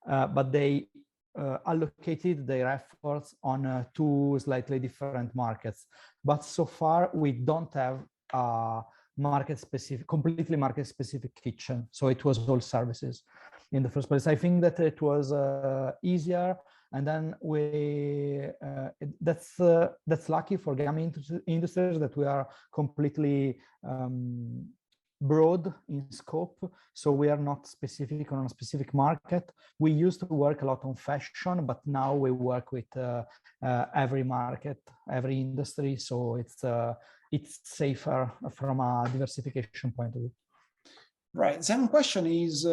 but they allocated their efforts on 2 slightly different markets. But so far, we don't have a completely market-specific kitchen. So it was all services in the first place. I think that it was easier. And then that's lucky for Gummy Industries that we are completely broad in scope, so we are not specific on a specific market. We used to work a lot on fashion, but now we work with every market, every industry, so it's safer from a diversification point of view. Right. Second question is,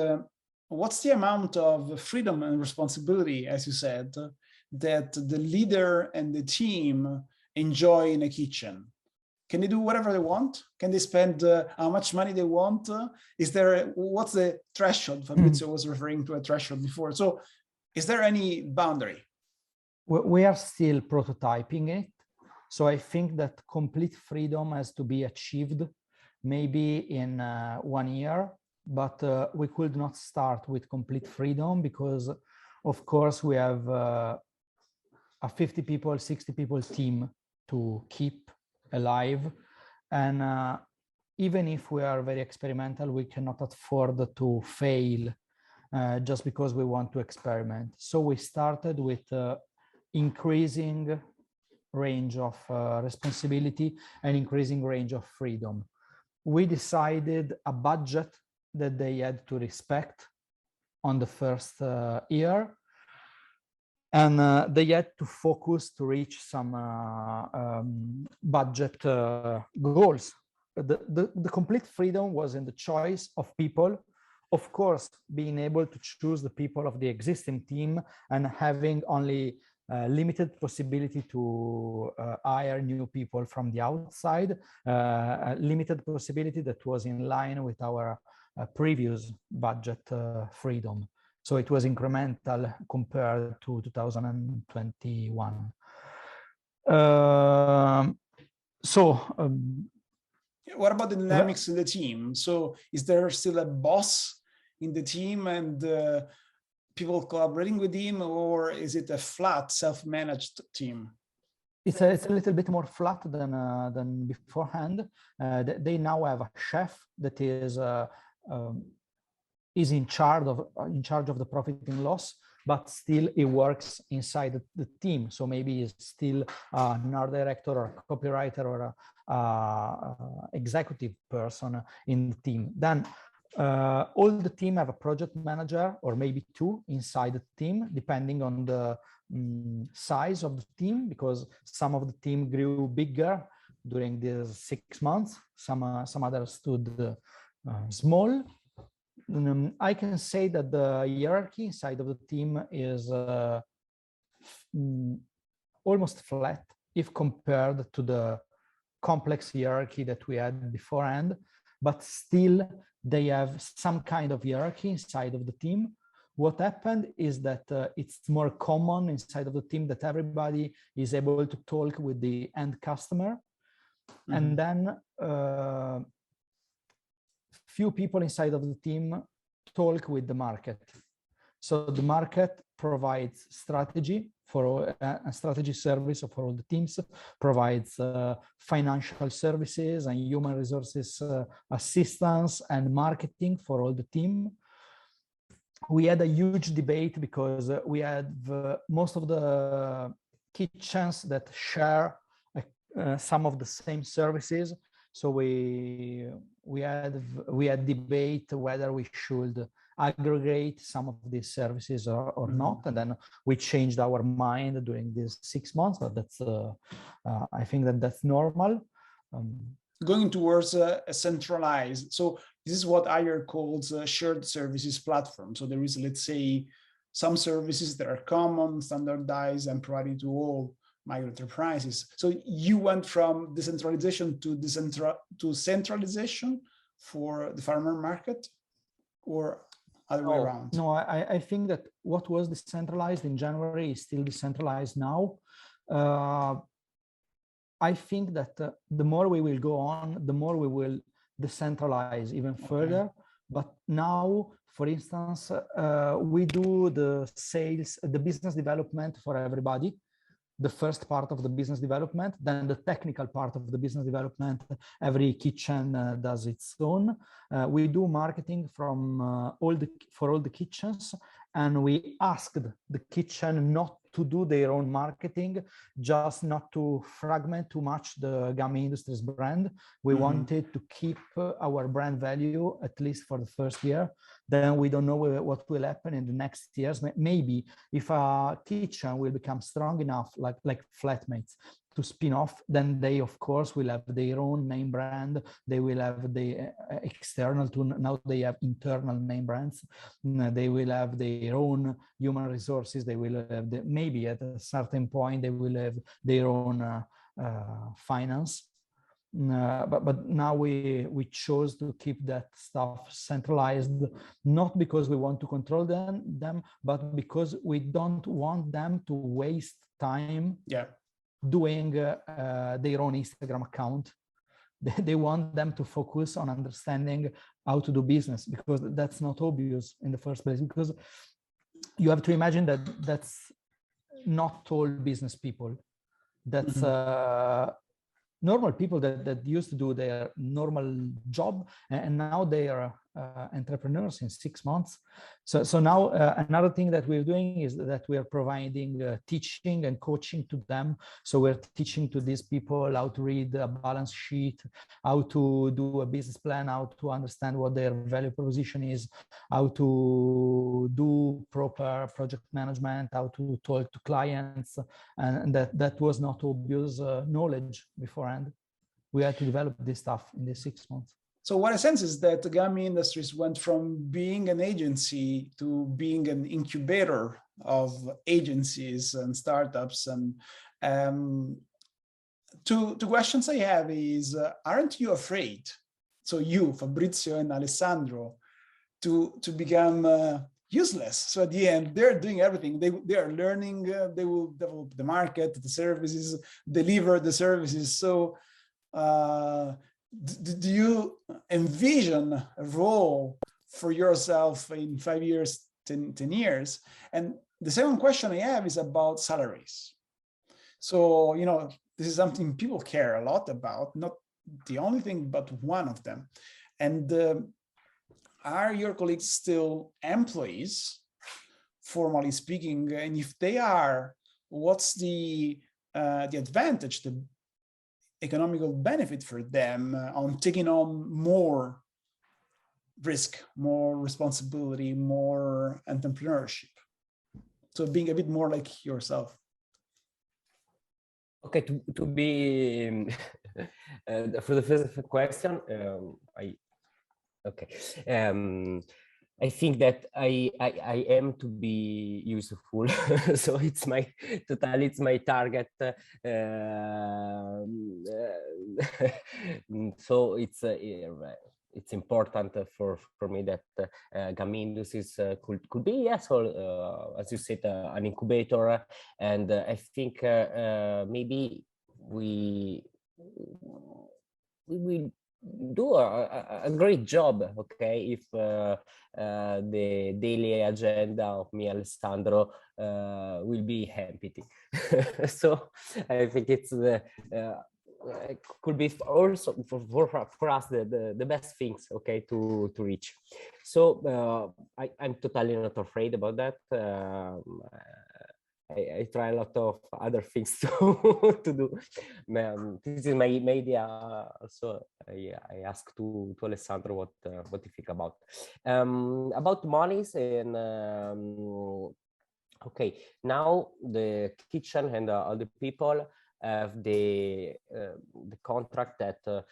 what's the amount of freedom and responsibility, as you said, that the leader and the team enjoy in a kitchen? Can they do whatever they want? Can they spend how much money they want? What's the threshold? Fabrizio was referring to a threshold before. So is there any boundary? We are still prototyping it. So I think that complete freedom has to be achieved maybe in 1 year, but we could not start with complete freedom because, of course, we have a 50 people, 60 people team to keep alive, and even if we are very experimental, we cannot afford to fail just because we want to experiment. So we started with increasing range of responsibility and increasing range of freedom. We decided a budget that they had to respect on the first year. And they had to focus to reach some budget goals. The complete freedom was in the choice of people. Of course, being able to choose the people of the existing team and having only limited possibility to hire new people from the outside, limited possibility that was in line with our previous budget freedom. So it was incremental compared to 2021. What about the dynamics in the team? So is there still a boss in the team and people collaborating with him, or is it a flat, self-managed team? It's a little bit more flat than beforehand. They now have a chef that is in charge of the profit and loss, but still he works inside the team. So maybe he's still an art director or a copywriter or a executive person in the team. Then all the team have a project manager or maybe 2 inside the team, depending on the size of the team, because some of the team grew bigger during these 6 months. Some others stood small. I can say that the hierarchy inside of the team is almost flat if compared to the complex hierarchy that we had beforehand, but still they have some kind of hierarchy inside of the team. What happened is that it's more common inside of the team that everybody is able to talk with the end customer. Mm-hmm. And then few people inside of the team talk with the market. So the market provides strategy for a strategy service for all the teams, provides financial services and human resources assistance and marketing for all the team. We had a huge debate because we had most of the kitchens that share some of the same services. So we had debate whether we should aggregate some of these services or not, and then we changed our mind during these 6 months. But that's I think that's normal. Going towards a centralized, so this is what Ayer calls a shared services platform. So there is, let's say, some services that are common, standardized, and provided to all micro enterprises. So you went from decentralization to centralization for the farmer market, or other way around? No, I think that what was decentralized in January is still decentralized now. I think that the more we will go on, the more we will decentralize even further. But now, for instance, we do the sales, the business development for everybody. The first part of the business development, then the technical part of the business development, every kitchen does its own. We do marketing from for all the kitchens, and we asked the kitchen not to do their own marketing, just not to fragment too much the Gummy Industries brand. We wanted to keep our brand value, at least for the first year. Then we don't know what will happen in the next years. Maybe if a kitchen will become strong enough, like Flatmates, to spin off, then they of course will have their own name brand. They will have the external to, now they have internal name brands. They will have their own human resources. They will have maybe at a certain point they will have their own finance. But now we chose to keep that stuff centralized, not because we want to control them, but because we don't want them to waste time doing their own Instagram account. They want them to focus on understanding how to do business, because that's not obvious in the first place. Because you have to imagine that that's not all business people. That's normal people that used to do their normal job, and now they are entrepreneurs in 6 months. So now another thing that we're doing is that we are providing teaching and coaching to them. So we're teaching to these people how to read a balance sheet, how to do a business plan, how to understand what their value proposition is, how to do proper project management, how to talk to clients, and that was not obvious knowledge beforehand. We had to develop this stuff in the 6 months. So what I sense is that the Gummy Industries went from being an agency to being an incubator of agencies and startups. And two questions I have is, aren't you afraid? So you, Fabrizio and Alessandro, to become useless. So at the end, they're doing everything. They are learning, they will develop the market, the services, deliver the services. So do you envision a role for yourself in 5 years, 10 years? And the second question I have is about salaries. So, you know, this is something people care a lot about, not the only thing, but one of them. And are your colleagues still employees, formally speaking? And if they are, what's the advantage, the economical benefit for them on taking on more risk, more responsibility, more entrepreneurship? So being a bit more like yourself. Okay, to be for the first question, I think that I am to be useful, so it's my target. So it's important for me that Gummy Industries could be, yes, or as you said, an incubator, and I think maybe we will do a great job, okay, if the daily agenda of me, Alessandro, will be empty. So I think it's it could be also for us the best things, okay, to reach. So I'm totally not afraid about that. I try a lot of other things to do. This is my idea. So I asked to Alessandro what you think about monies and okay, now the kitchen and all the people have the contract that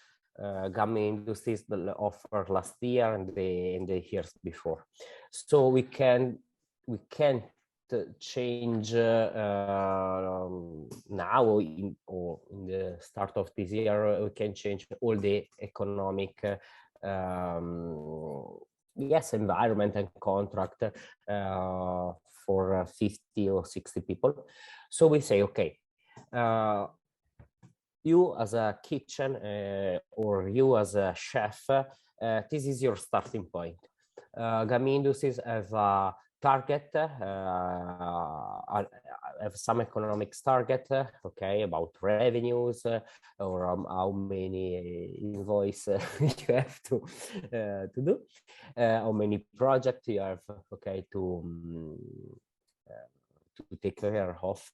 Gummy Industries offered last year and the years before. So we can't change now or in the start of this year. We can change all the economic yes, environment and contract for 50 or 60 people. So we say, okay, you as a kitchen or you as a chef, this is your starting point. Gummy Industries have a target, have some economics target, okay, about revenues or how many invoice you have to do, how many projects you have, okay, to take care of.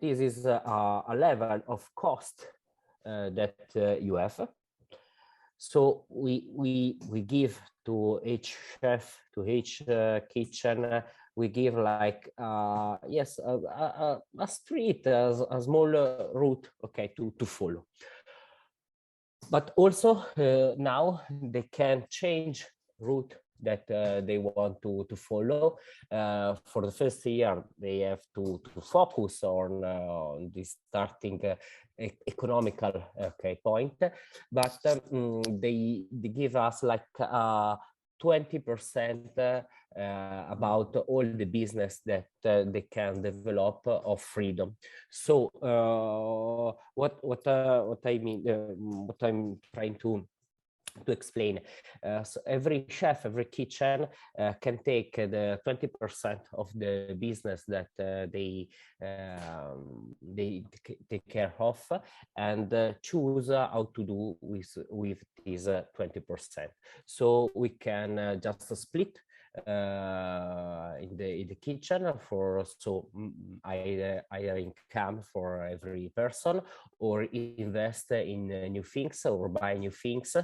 This is a level of cost that you have. So we give to each chef, to each kitchen, we give like yes, a street, a small route, okay, to follow. But also now they can change route that they want to follow. For the first year, they have to focus on the starting economical point, but they give us like 20% about all the business that they can develop of freedom. So what I mean, what I'm trying to explain. So every chef, every kitchen can take the 20% of the business that they take care of and choose how to do with this 20%. So we can just split in the kitchen for either income for every person or invest in new things or buy new things.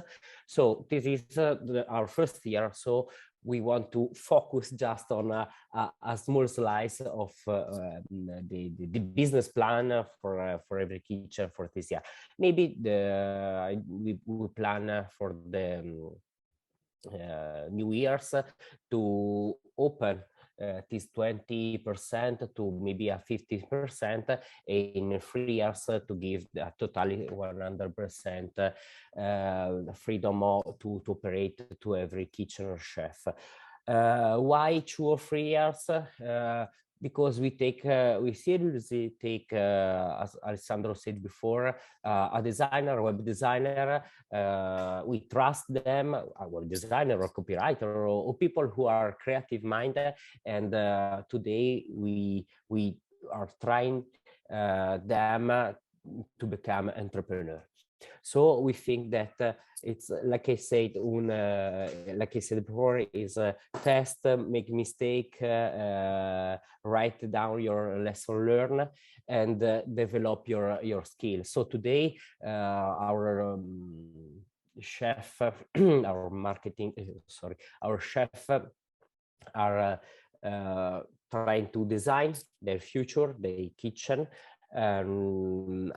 So this is our first year. So we want to focus just on a small slice of the business plan for every kitchen for this year. Maybe we plan for the New Year's to open this 20% to maybe a 50% in 3 years to give a totally 100% freedom to operate to every kitchen or chef. Why 2 or 3 years? Because we seriously take, as Alessandro said before, a designer, a web designer. We trust them, a web designer or copywriter or people who are creative minded. And today we are trying them to become entrepreneur. So we think that it's like I said before, is test, make mistake, write down your lesson learned, and develop your skills. So today our chef, our chef are trying to design their future, their kitchen, and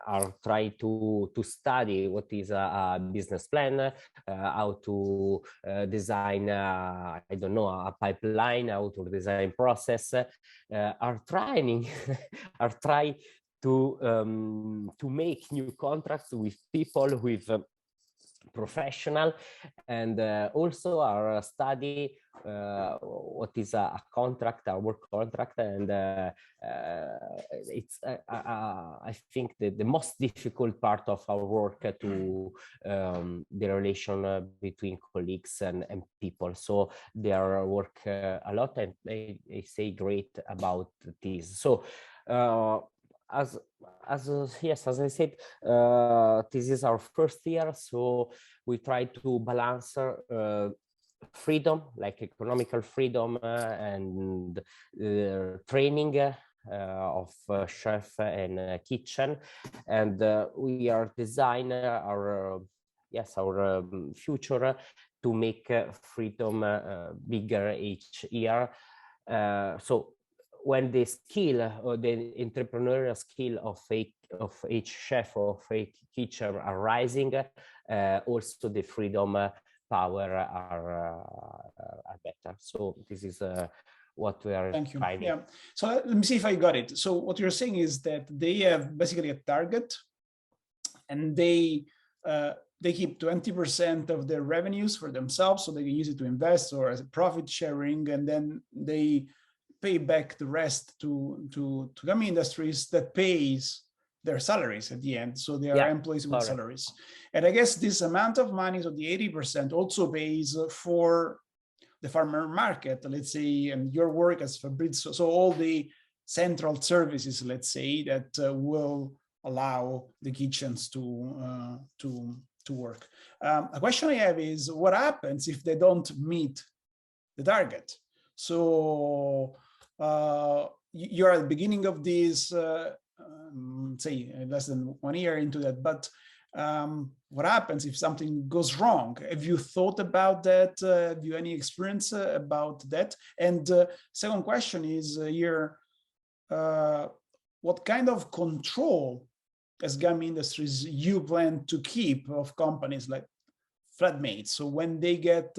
are trying to study what is a business plan, how to design I don't know, a pipeline, how to design process, are trying to make new contracts with people with professional, and also our study what is a contract, a work contract, and it's I think the most difficult part of our work to the relation between colleagues and people. So they are work a lot, and they say great about this. So as yes, as I said, this is our first year, so we try to balance freedom, like economical freedom, and training of chef and kitchen, and we are design our future to make freedom bigger each year. So when the skill or the entrepreneurial skill of each chef or of a kitchen are rising, also the freedom power are better. So this is what we are Thank you. finding. Yeah. So let me see if I got it. So what you're saying is that they have basically a target, and they keep 20% of their revenues for themselves, so they can use it to invest or as a profit sharing, and then they pay back the rest to Gummy Industries that pays their salaries at the end. So they are employees with salaries. And I guess this amount of money, so the 80%, also pays for the farmer market, let's say, and your work as Fabrizio. So all the central services, let's say, that will allow the kitchens to work. A question I have is, what happens if they don't meet the target? So you're at the beginning of this, say less than 1 year into that, but what happens if something goes wrong? Have you thought about that? Have you any experience about that? And second question is here, what kind of control as Gummy Industries you plan to keep of companies like flatmates? So when they get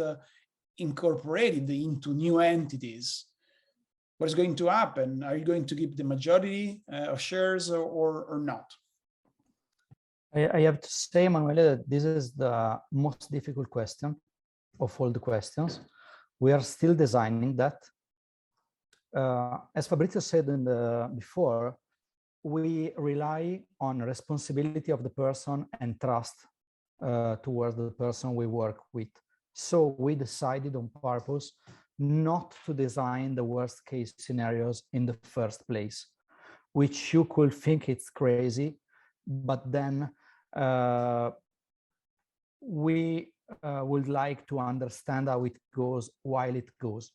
incorporated into new entities, what is going to happen? Are you going to keep the majority of shares or not? I have to say, Emanuele, that this is the most difficult question of all the questions. We are still designing that. As Fabrizio said before, we rely on responsibility of the person and trust towards the person we work with. So we decided on purpose not to design the worst case scenarios in the first place, which you could think it's crazy, but then we would like to understand how it goes while it goes.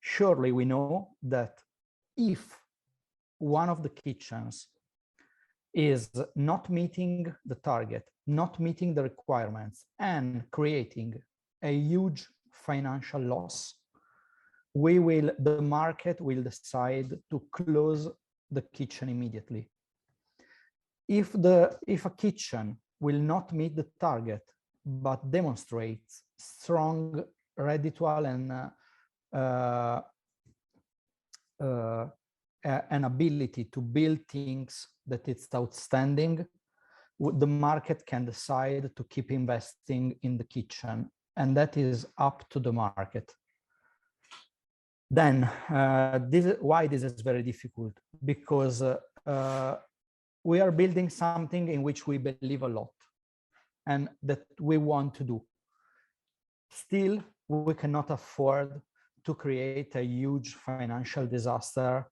Surely we know that if one of the kitchens is not meeting the target, not meeting the requirements, and creating a huge financial loss, the market will decide to close the kitchen immediately. If a kitchen will not meet the target, but demonstrates strong ready-to-al and an ability to build things that it's outstanding, the market can decide to keep investing in the kitchen, and that is up to the market. Then why this is very difficult? Because we are building something in which we believe a lot and that we want to do. Still, we cannot afford to create a huge financial disaster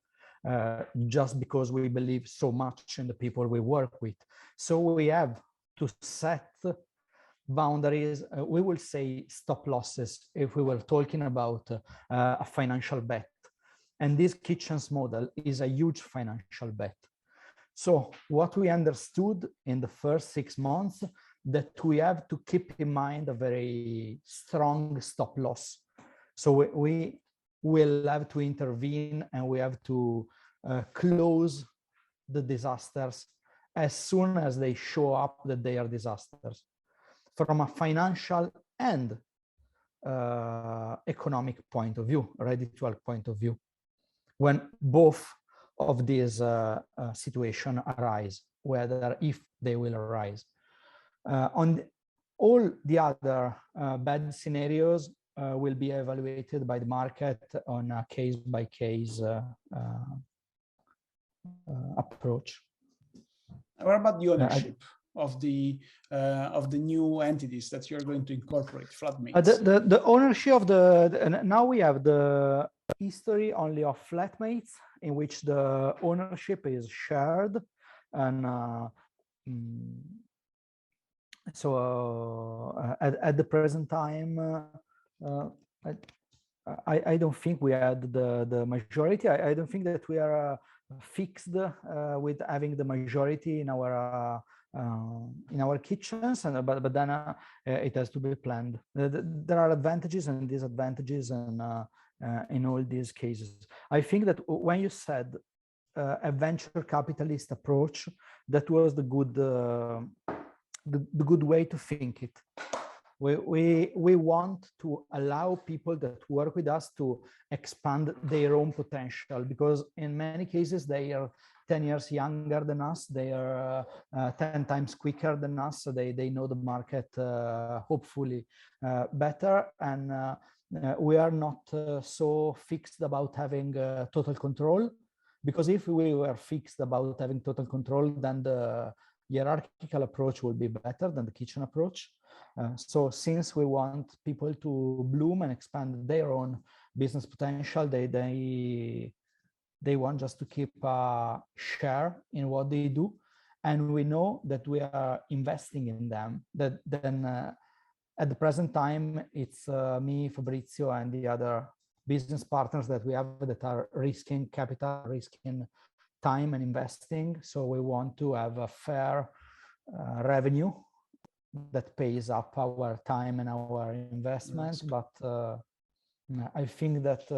just because we believe so much in the people we work with. So we have to set boundaries. We will say stop losses if we were talking about a financial bet. And this kitchens model is a huge financial bet. So what we understood in the first 6 months, that we have to keep in mind a very strong stop loss. So we will have to intervene, and we have to close the disasters as soon as they show up that they are disasters, from a financial and economic point of view, ready-to-al point of view, when both of these situations arise, whether if they will arise. all the other bad scenarios will be evaluated by the market on a case-by-case approach. What about the ownership of the new entities that you're going to incorporate, flatmates? The ownership of the now we have the history only of flatmates, in which the ownership is shared, and so at the present time, I don't think we had the majority. I don't think that we are fixed with having the majority in our kitchens, and but then it has to be planned. There are advantages and disadvantages, and in all these cases, I think that when you said a venture capitalist approach, that was the good way to think it. We want to allow people that work with us to expand their own potential, because in many cases they are 10 years younger than us, they are 10 times quicker than us, so they know the market hopefully better, and we are not so fixed about having total control, because if we were fixed about having total control, then the hierarchical approach will be better than the kitchen approach. So since we want people to bloom and expand their own business potential, they want just to keep a share in what they do, and we know that we are investing in them. That then at the present time, it's me, Fabrizio, and the other business partners that we have that are risking capital, risking time and investing. So we want to have a fair revenue that pays up our time and our investment. But I think that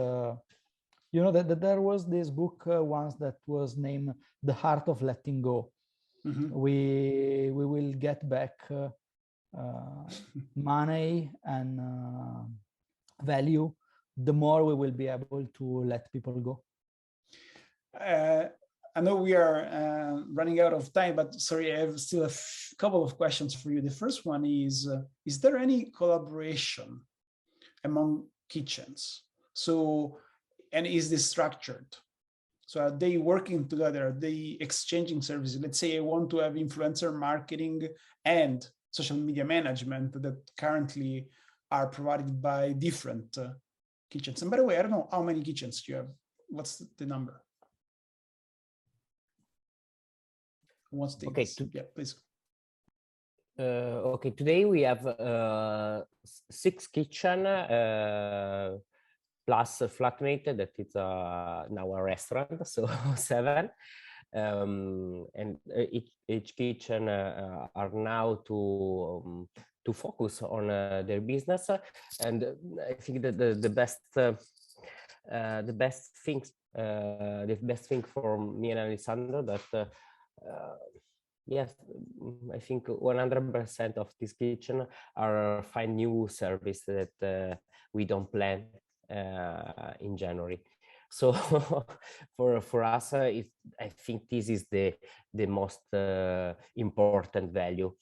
you know that there was this book once that was named The Art of Letting Go. Mm-hmm. We will get back money and value the more we will be able to let people go. I know we are running out of time, but sorry, I have still a couple of questions for you. The first one is there any collaboration among kitchens? So, and is this structured? So are they working together? Are they exchanging services? Let's say I want to have influencer marketing and social media management that currently are provided by different kitchens. And by the way, I don't know how many kitchens you have. What's the number? Okay. Yeah, please. Okay, today we have 6 kitchen plus a flatmate that is now a restaurant, so 7. And each kitchen are now to focus on their business, and I think that the best thing for me and Alessandro that yes, I think 100% of this kitchen are find new service that we don't plan in January. So for us, I think this is the most important value,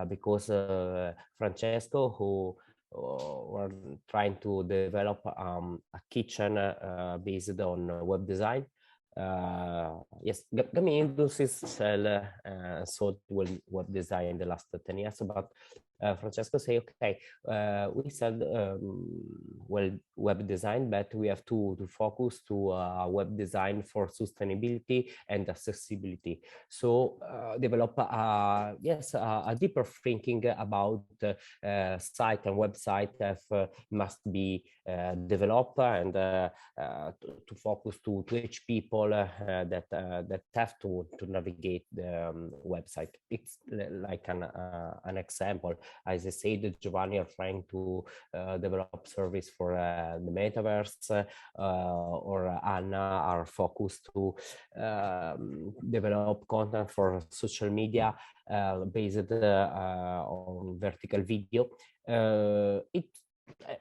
because Francesco, who were trying to develop a kitchen based on web design. Yes, Gummy Industries sold web design in the last 10 years, but Francesco say, okay, we said well, web design, but we have to focus to web design for sustainability and accessibility. So develop a deeper thinking about site and website that must be developed, and to focus to each people that have to navigate the website. It's like an example. As I said, Giovanni are trying to develop service for the metaverse, or Anna are focused to develop content for social media based on vertical video.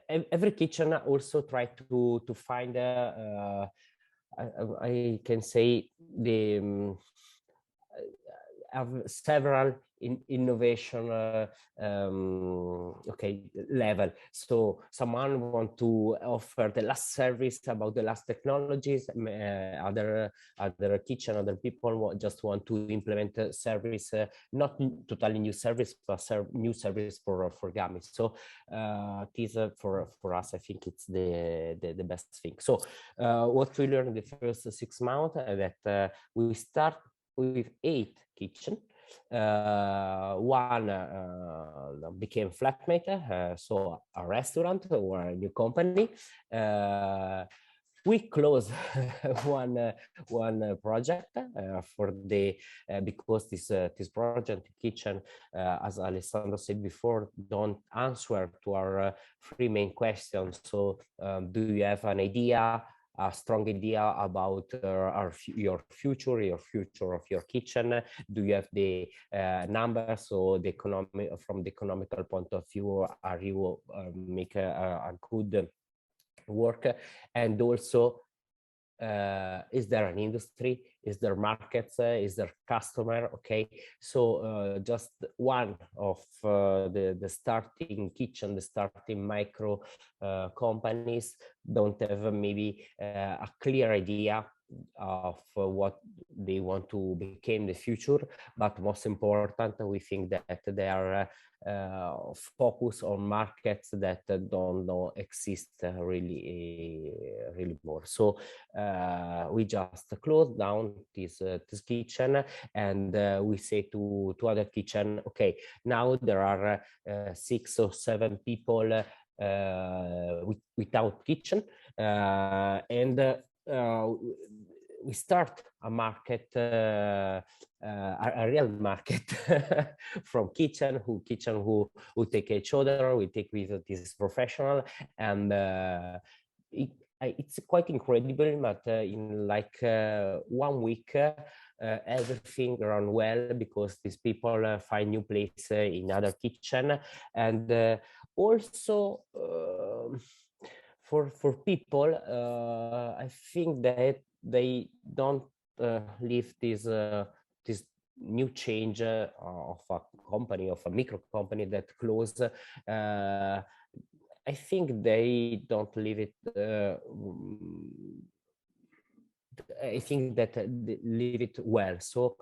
Every kitchen also try to find I can say the have several innovation level. So someone want to offer the last service about the last technologies, other kitchen, other people just want to implement a service, not totally new service, but new service for Gummy. So this for us, I think it's the best thing. So what we learned the first 6 months that we start with 8 kitchen. One became flatmate, so a restaurant or a new company. We closed one project for the because this project kitchen, as Alessandro said before, don't answer to our 3 main questions. So do you have an idea, a strong idea about your future of your kitchen? Do you have the numbers, so the from the economical point of view, are you make a good work? And also, is there an industry, is there markets, is there customer? Okay, so just one of the starting kitchen, the starting micro companies don't have maybe a clear idea of what they want to become the future, but most important, we think that they are focus on markets that don't know exist really more. So we just closed down this kitchen, and we say to other kitchen, okay, now there are 6 or 7 people without kitchen, and we start a market, a real market from kitchen who take each other, we take with this professional, and it's quite incredible, but in like 1 week, everything run well, because these people find new place in other kitchen. And also for people, I think that they don't leave this new change of a company, of a micro company that closed. I think they don't leave it. I think that they leave it well. So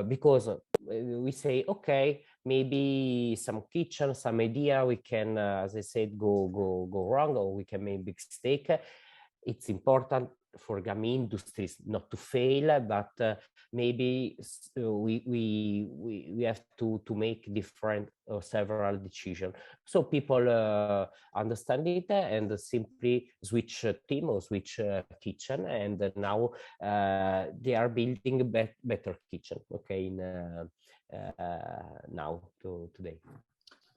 because we say, okay, maybe some kitchen, some idea, we can, as I said, go wrong, or we can make mistake. It's important for Gummy Industries not to fail, but maybe we have to make different or several decisions. So people understand it and simply switch team or switch kitchen, and now they are building a better kitchen. Okay, in now to today.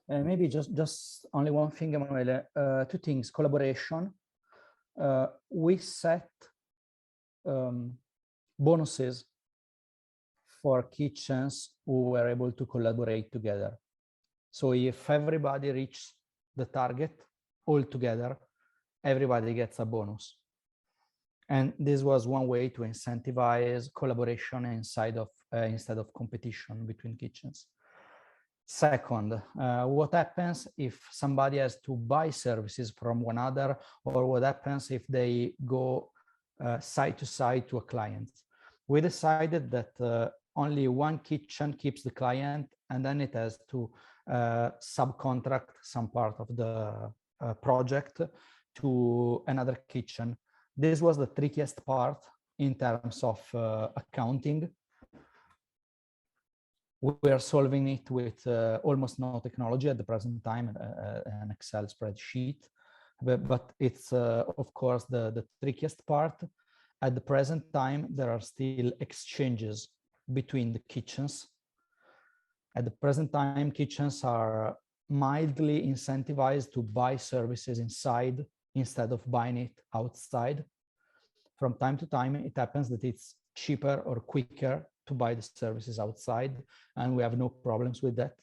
Maybe just only one thing, Emanuele. 2 things: collaboration. We set bonuses for kitchens who were able to collaborate together. So if everybody reaches the target all together, everybody gets a bonus. And this was one way to incentivize collaboration instead of competition between kitchens. Second, what happens if somebody has to buy services from one another, or what happens if they go side to side to a client? We decided that only one kitchen keeps the client, and then it has to subcontract some part of the project to another kitchen. This was the trickiest part in terms of accounting. We are solving it with almost no technology at the present time, an Excel spreadsheet, but it's of course the trickiest part. At the present time, there are still exchanges between the kitchens. At the present time, kitchens are mildly incentivized to buy services inside instead of buying it outside. From time to time, it happens that it's cheaper or quicker to buy the services outside, and we have no problems with that.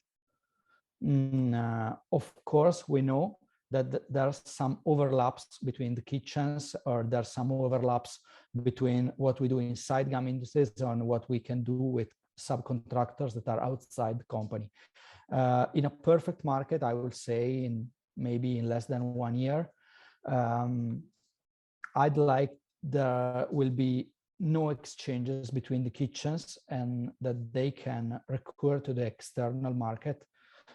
Of course, we know that there are some overlaps between the kitchens, or there are some overlaps between what we do inside Gummy Industries and what we can do with subcontractors that are outside the company. In a perfect market, I will say maybe in less than 1 year, I'd like there will be no exchanges between the kitchens and that they can recur to the external market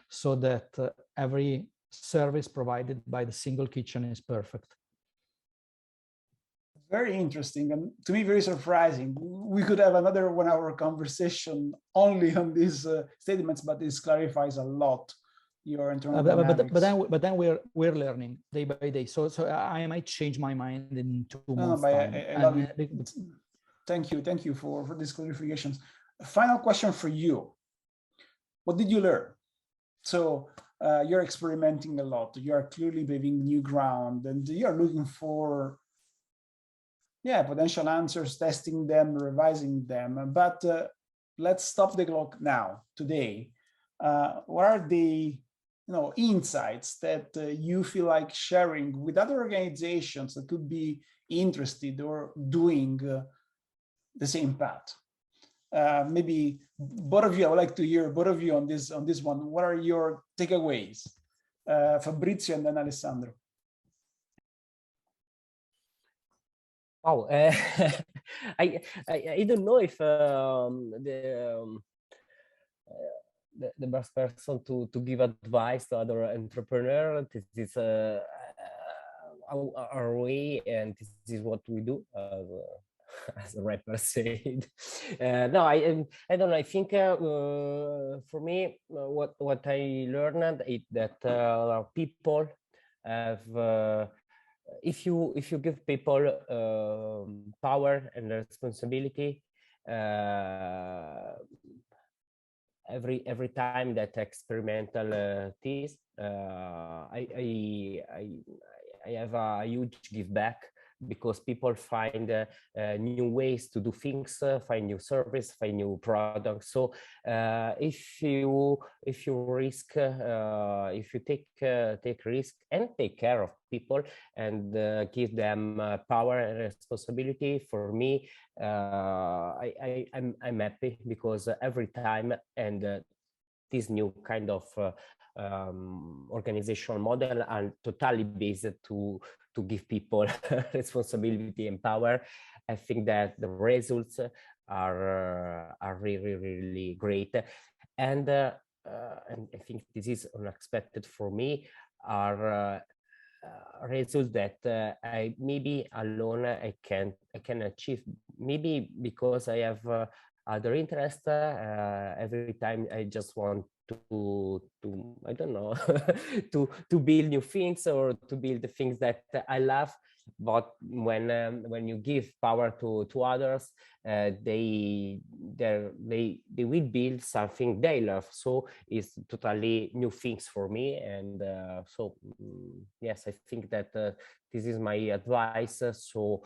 so that every service provided by the single kitchen is perfect. Very interesting, and to me very surprising. We could have another 1 hour conversation only on these statements, but this clarifies a lot your internal dynamics. But then we're learning day by day. So I might change my mind in 2 months. I love it. Thank you for these clarifications. Final question for you. What did you learn? So you're experimenting a lot. You are clearly paving new ground, and you're looking for potential answers, testing them, revising them. But let's stop the clock now, today. What are the insights that you feel like sharing with other organizations that could be interested or doing the same path? Maybe both of you, I would like to hear both of you on this one. What are your takeaways? Fabrizio and then Alessandro. Oh, I don't know if the best person to give advice to other entrepreneurs. This is our way, and this is what we do. As a rapper said. No, I don't know. I think for me, what I learned is that people have. If you give people power and responsibility, every time that experimental test, I have a huge give back, because people find new ways to do things, find new service, find new products. So if you risk, if you take risk and take care of people and give them power and responsibility, for me, I'm happy, because every time, and this new kind of organizational model are totally based to give people responsibility and power. I think that the results are really great, and I think this is unexpected for me, are results that I maybe alone I can achieve, maybe because I have other interest. Every time I just want to I don't know to build new things, or to build the things that I love. But when you give power to others, they will build something they love. So it's totally new things for me, and so yes, I think that this is my advice. So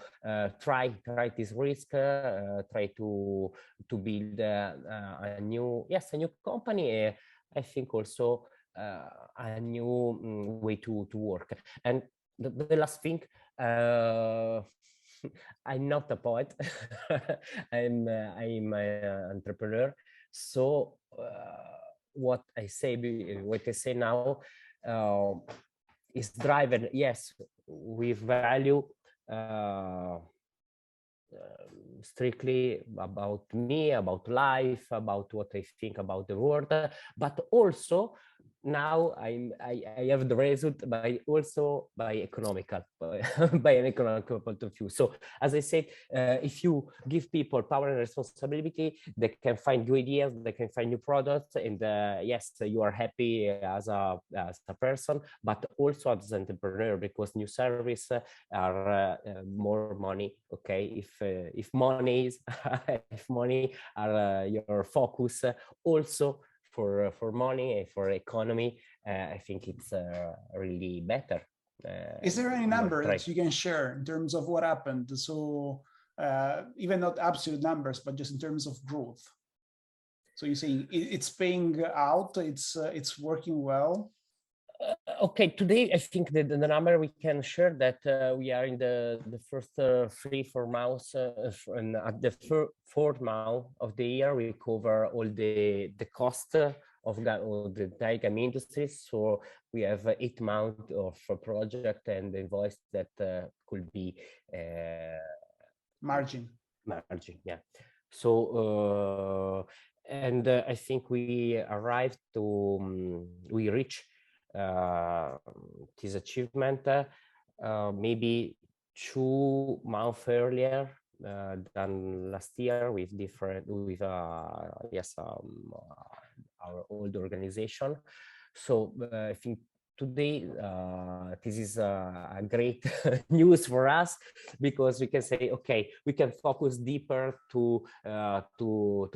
try this risk, try to build a new company. I think also a new way to work. And the last thing, I'm not a poet. I'm an entrepreneur. So what I say now is driven, yes, with value, strictly about me, about life, about what I think about the world, but also now I have the result by economical by an economical point of view. So as I said, if you give people power and responsibility, they can find new ideas, they can find new products, and yes, you are happy as a person, but also as an entrepreneur, because new service are more money. Okay, if money is if money are your focus, also for money and for economy, I think it's really better. Is there any number that you can share in terms of what happened? So even not absolute numbers, but just in terms of growth. So you're saying it's paying out, it's working well? Okay, today I think that the number we can share that we are in the first 3-4 months, and at the fourth month of the year we cover all the cost of the entire Gummy Industries. So we have 8 months of a project and invoice that could be margin, yeah. So and I think we arrived to we reach this achievement maybe 2 months earlier than last year with our old organization. So I think today this is a great news for us, because we can say, okay, we can focus deeper to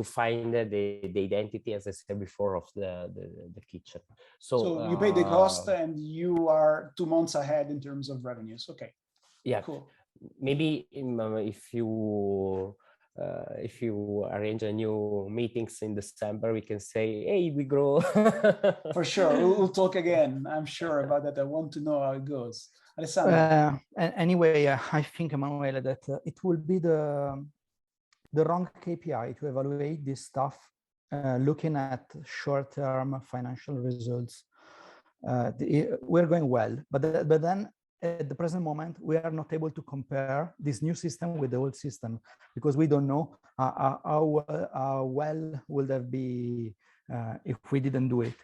find the identity, as I said before, of the kitchen. So you pay the cost and you are 2 months ahead in terms of revenues. Okay. Yeah, cool. Maybe if you arrange a new meetings in December, we can say, hey, we grow. For sure, we'll talk again. I'm sure about that. I want to know how it goes. Alessandro. Anyway, I think, Emanuele, that it will be the wrong KPI to evaluate this stuff looking at short-term financial results. We're going well, but then at the present moment, we are not able to compare this new system with the old system, because we don't know how well will that be if we didn't do it.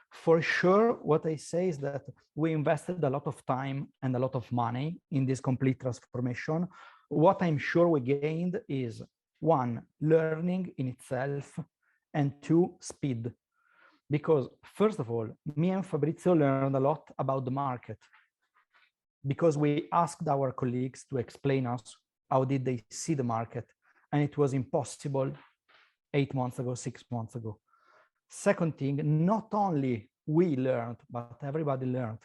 For sure, what I say is that we invested a lot of time and a lot of money in this complete transformation. What I'm sure we gained is, 1, learning in itself, and 2, speed. Because first of all, me and Fabrizio learned a lot about the market, because we asked our colleagues to explain us how did they see the market, and it was impossible 8 months ago, 6 months ago. Second thing, not only we learned, but everybody learned,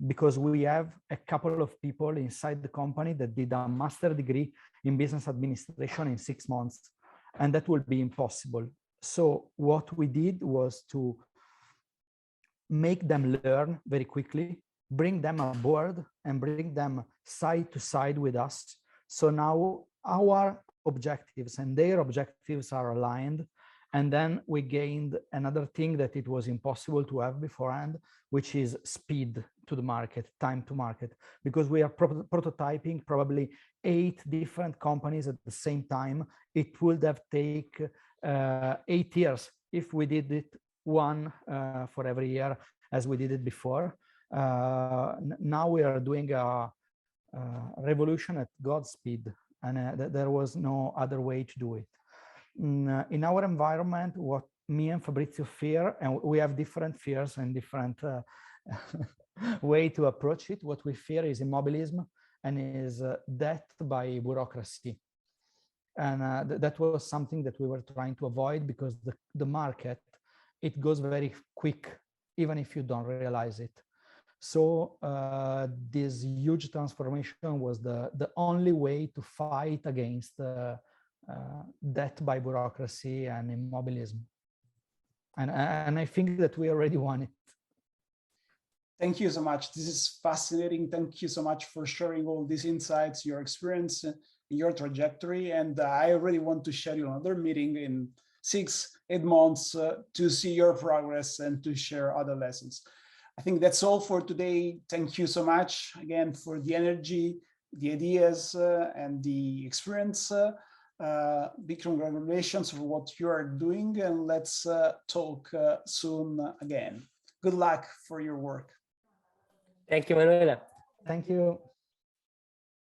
because we have a couple of people inside the company that did a master degree in business administration in 6 months, and that will be impossible. So what we did was to make them learn very quickly, bring them aboard, and bring them side to side with us. So now our objectives and their objectives are aligned. And then we gained another thing that it was impossible to have beforehand, which is speed to the market, time to market, because we are prototyping probably 8 different companies at the same time. It would have taken 8 years if we did it one for every year as we did it before. Now we are doing a revolution at God's speed, and there was no other way to do it. In our environment, what me and Fabrizio fear, and we have different fears and different way to approach it. What we fear is immobilism and is death by bureaucracy. And that was something that we were trying to avoid, because the market, it goes very quick, even if you don't realize it. So this huge transformation was the only way to fight against death by bureaucracy and immobilism. And I think that we already won it. Thank you so much. This is fascinating. Thank you so much for sharing all these insights, your experience, your trajectory. And I really want to schedule another meeting in 6-8 months to see your progress and to share other lessons. I think that's all for today. Thank you so much again for the energy, the ideas, and the experience. Big congratulations for what you are doing, and let's talk soon again. Good luck for your work. Thank you, Manuela. Thank you.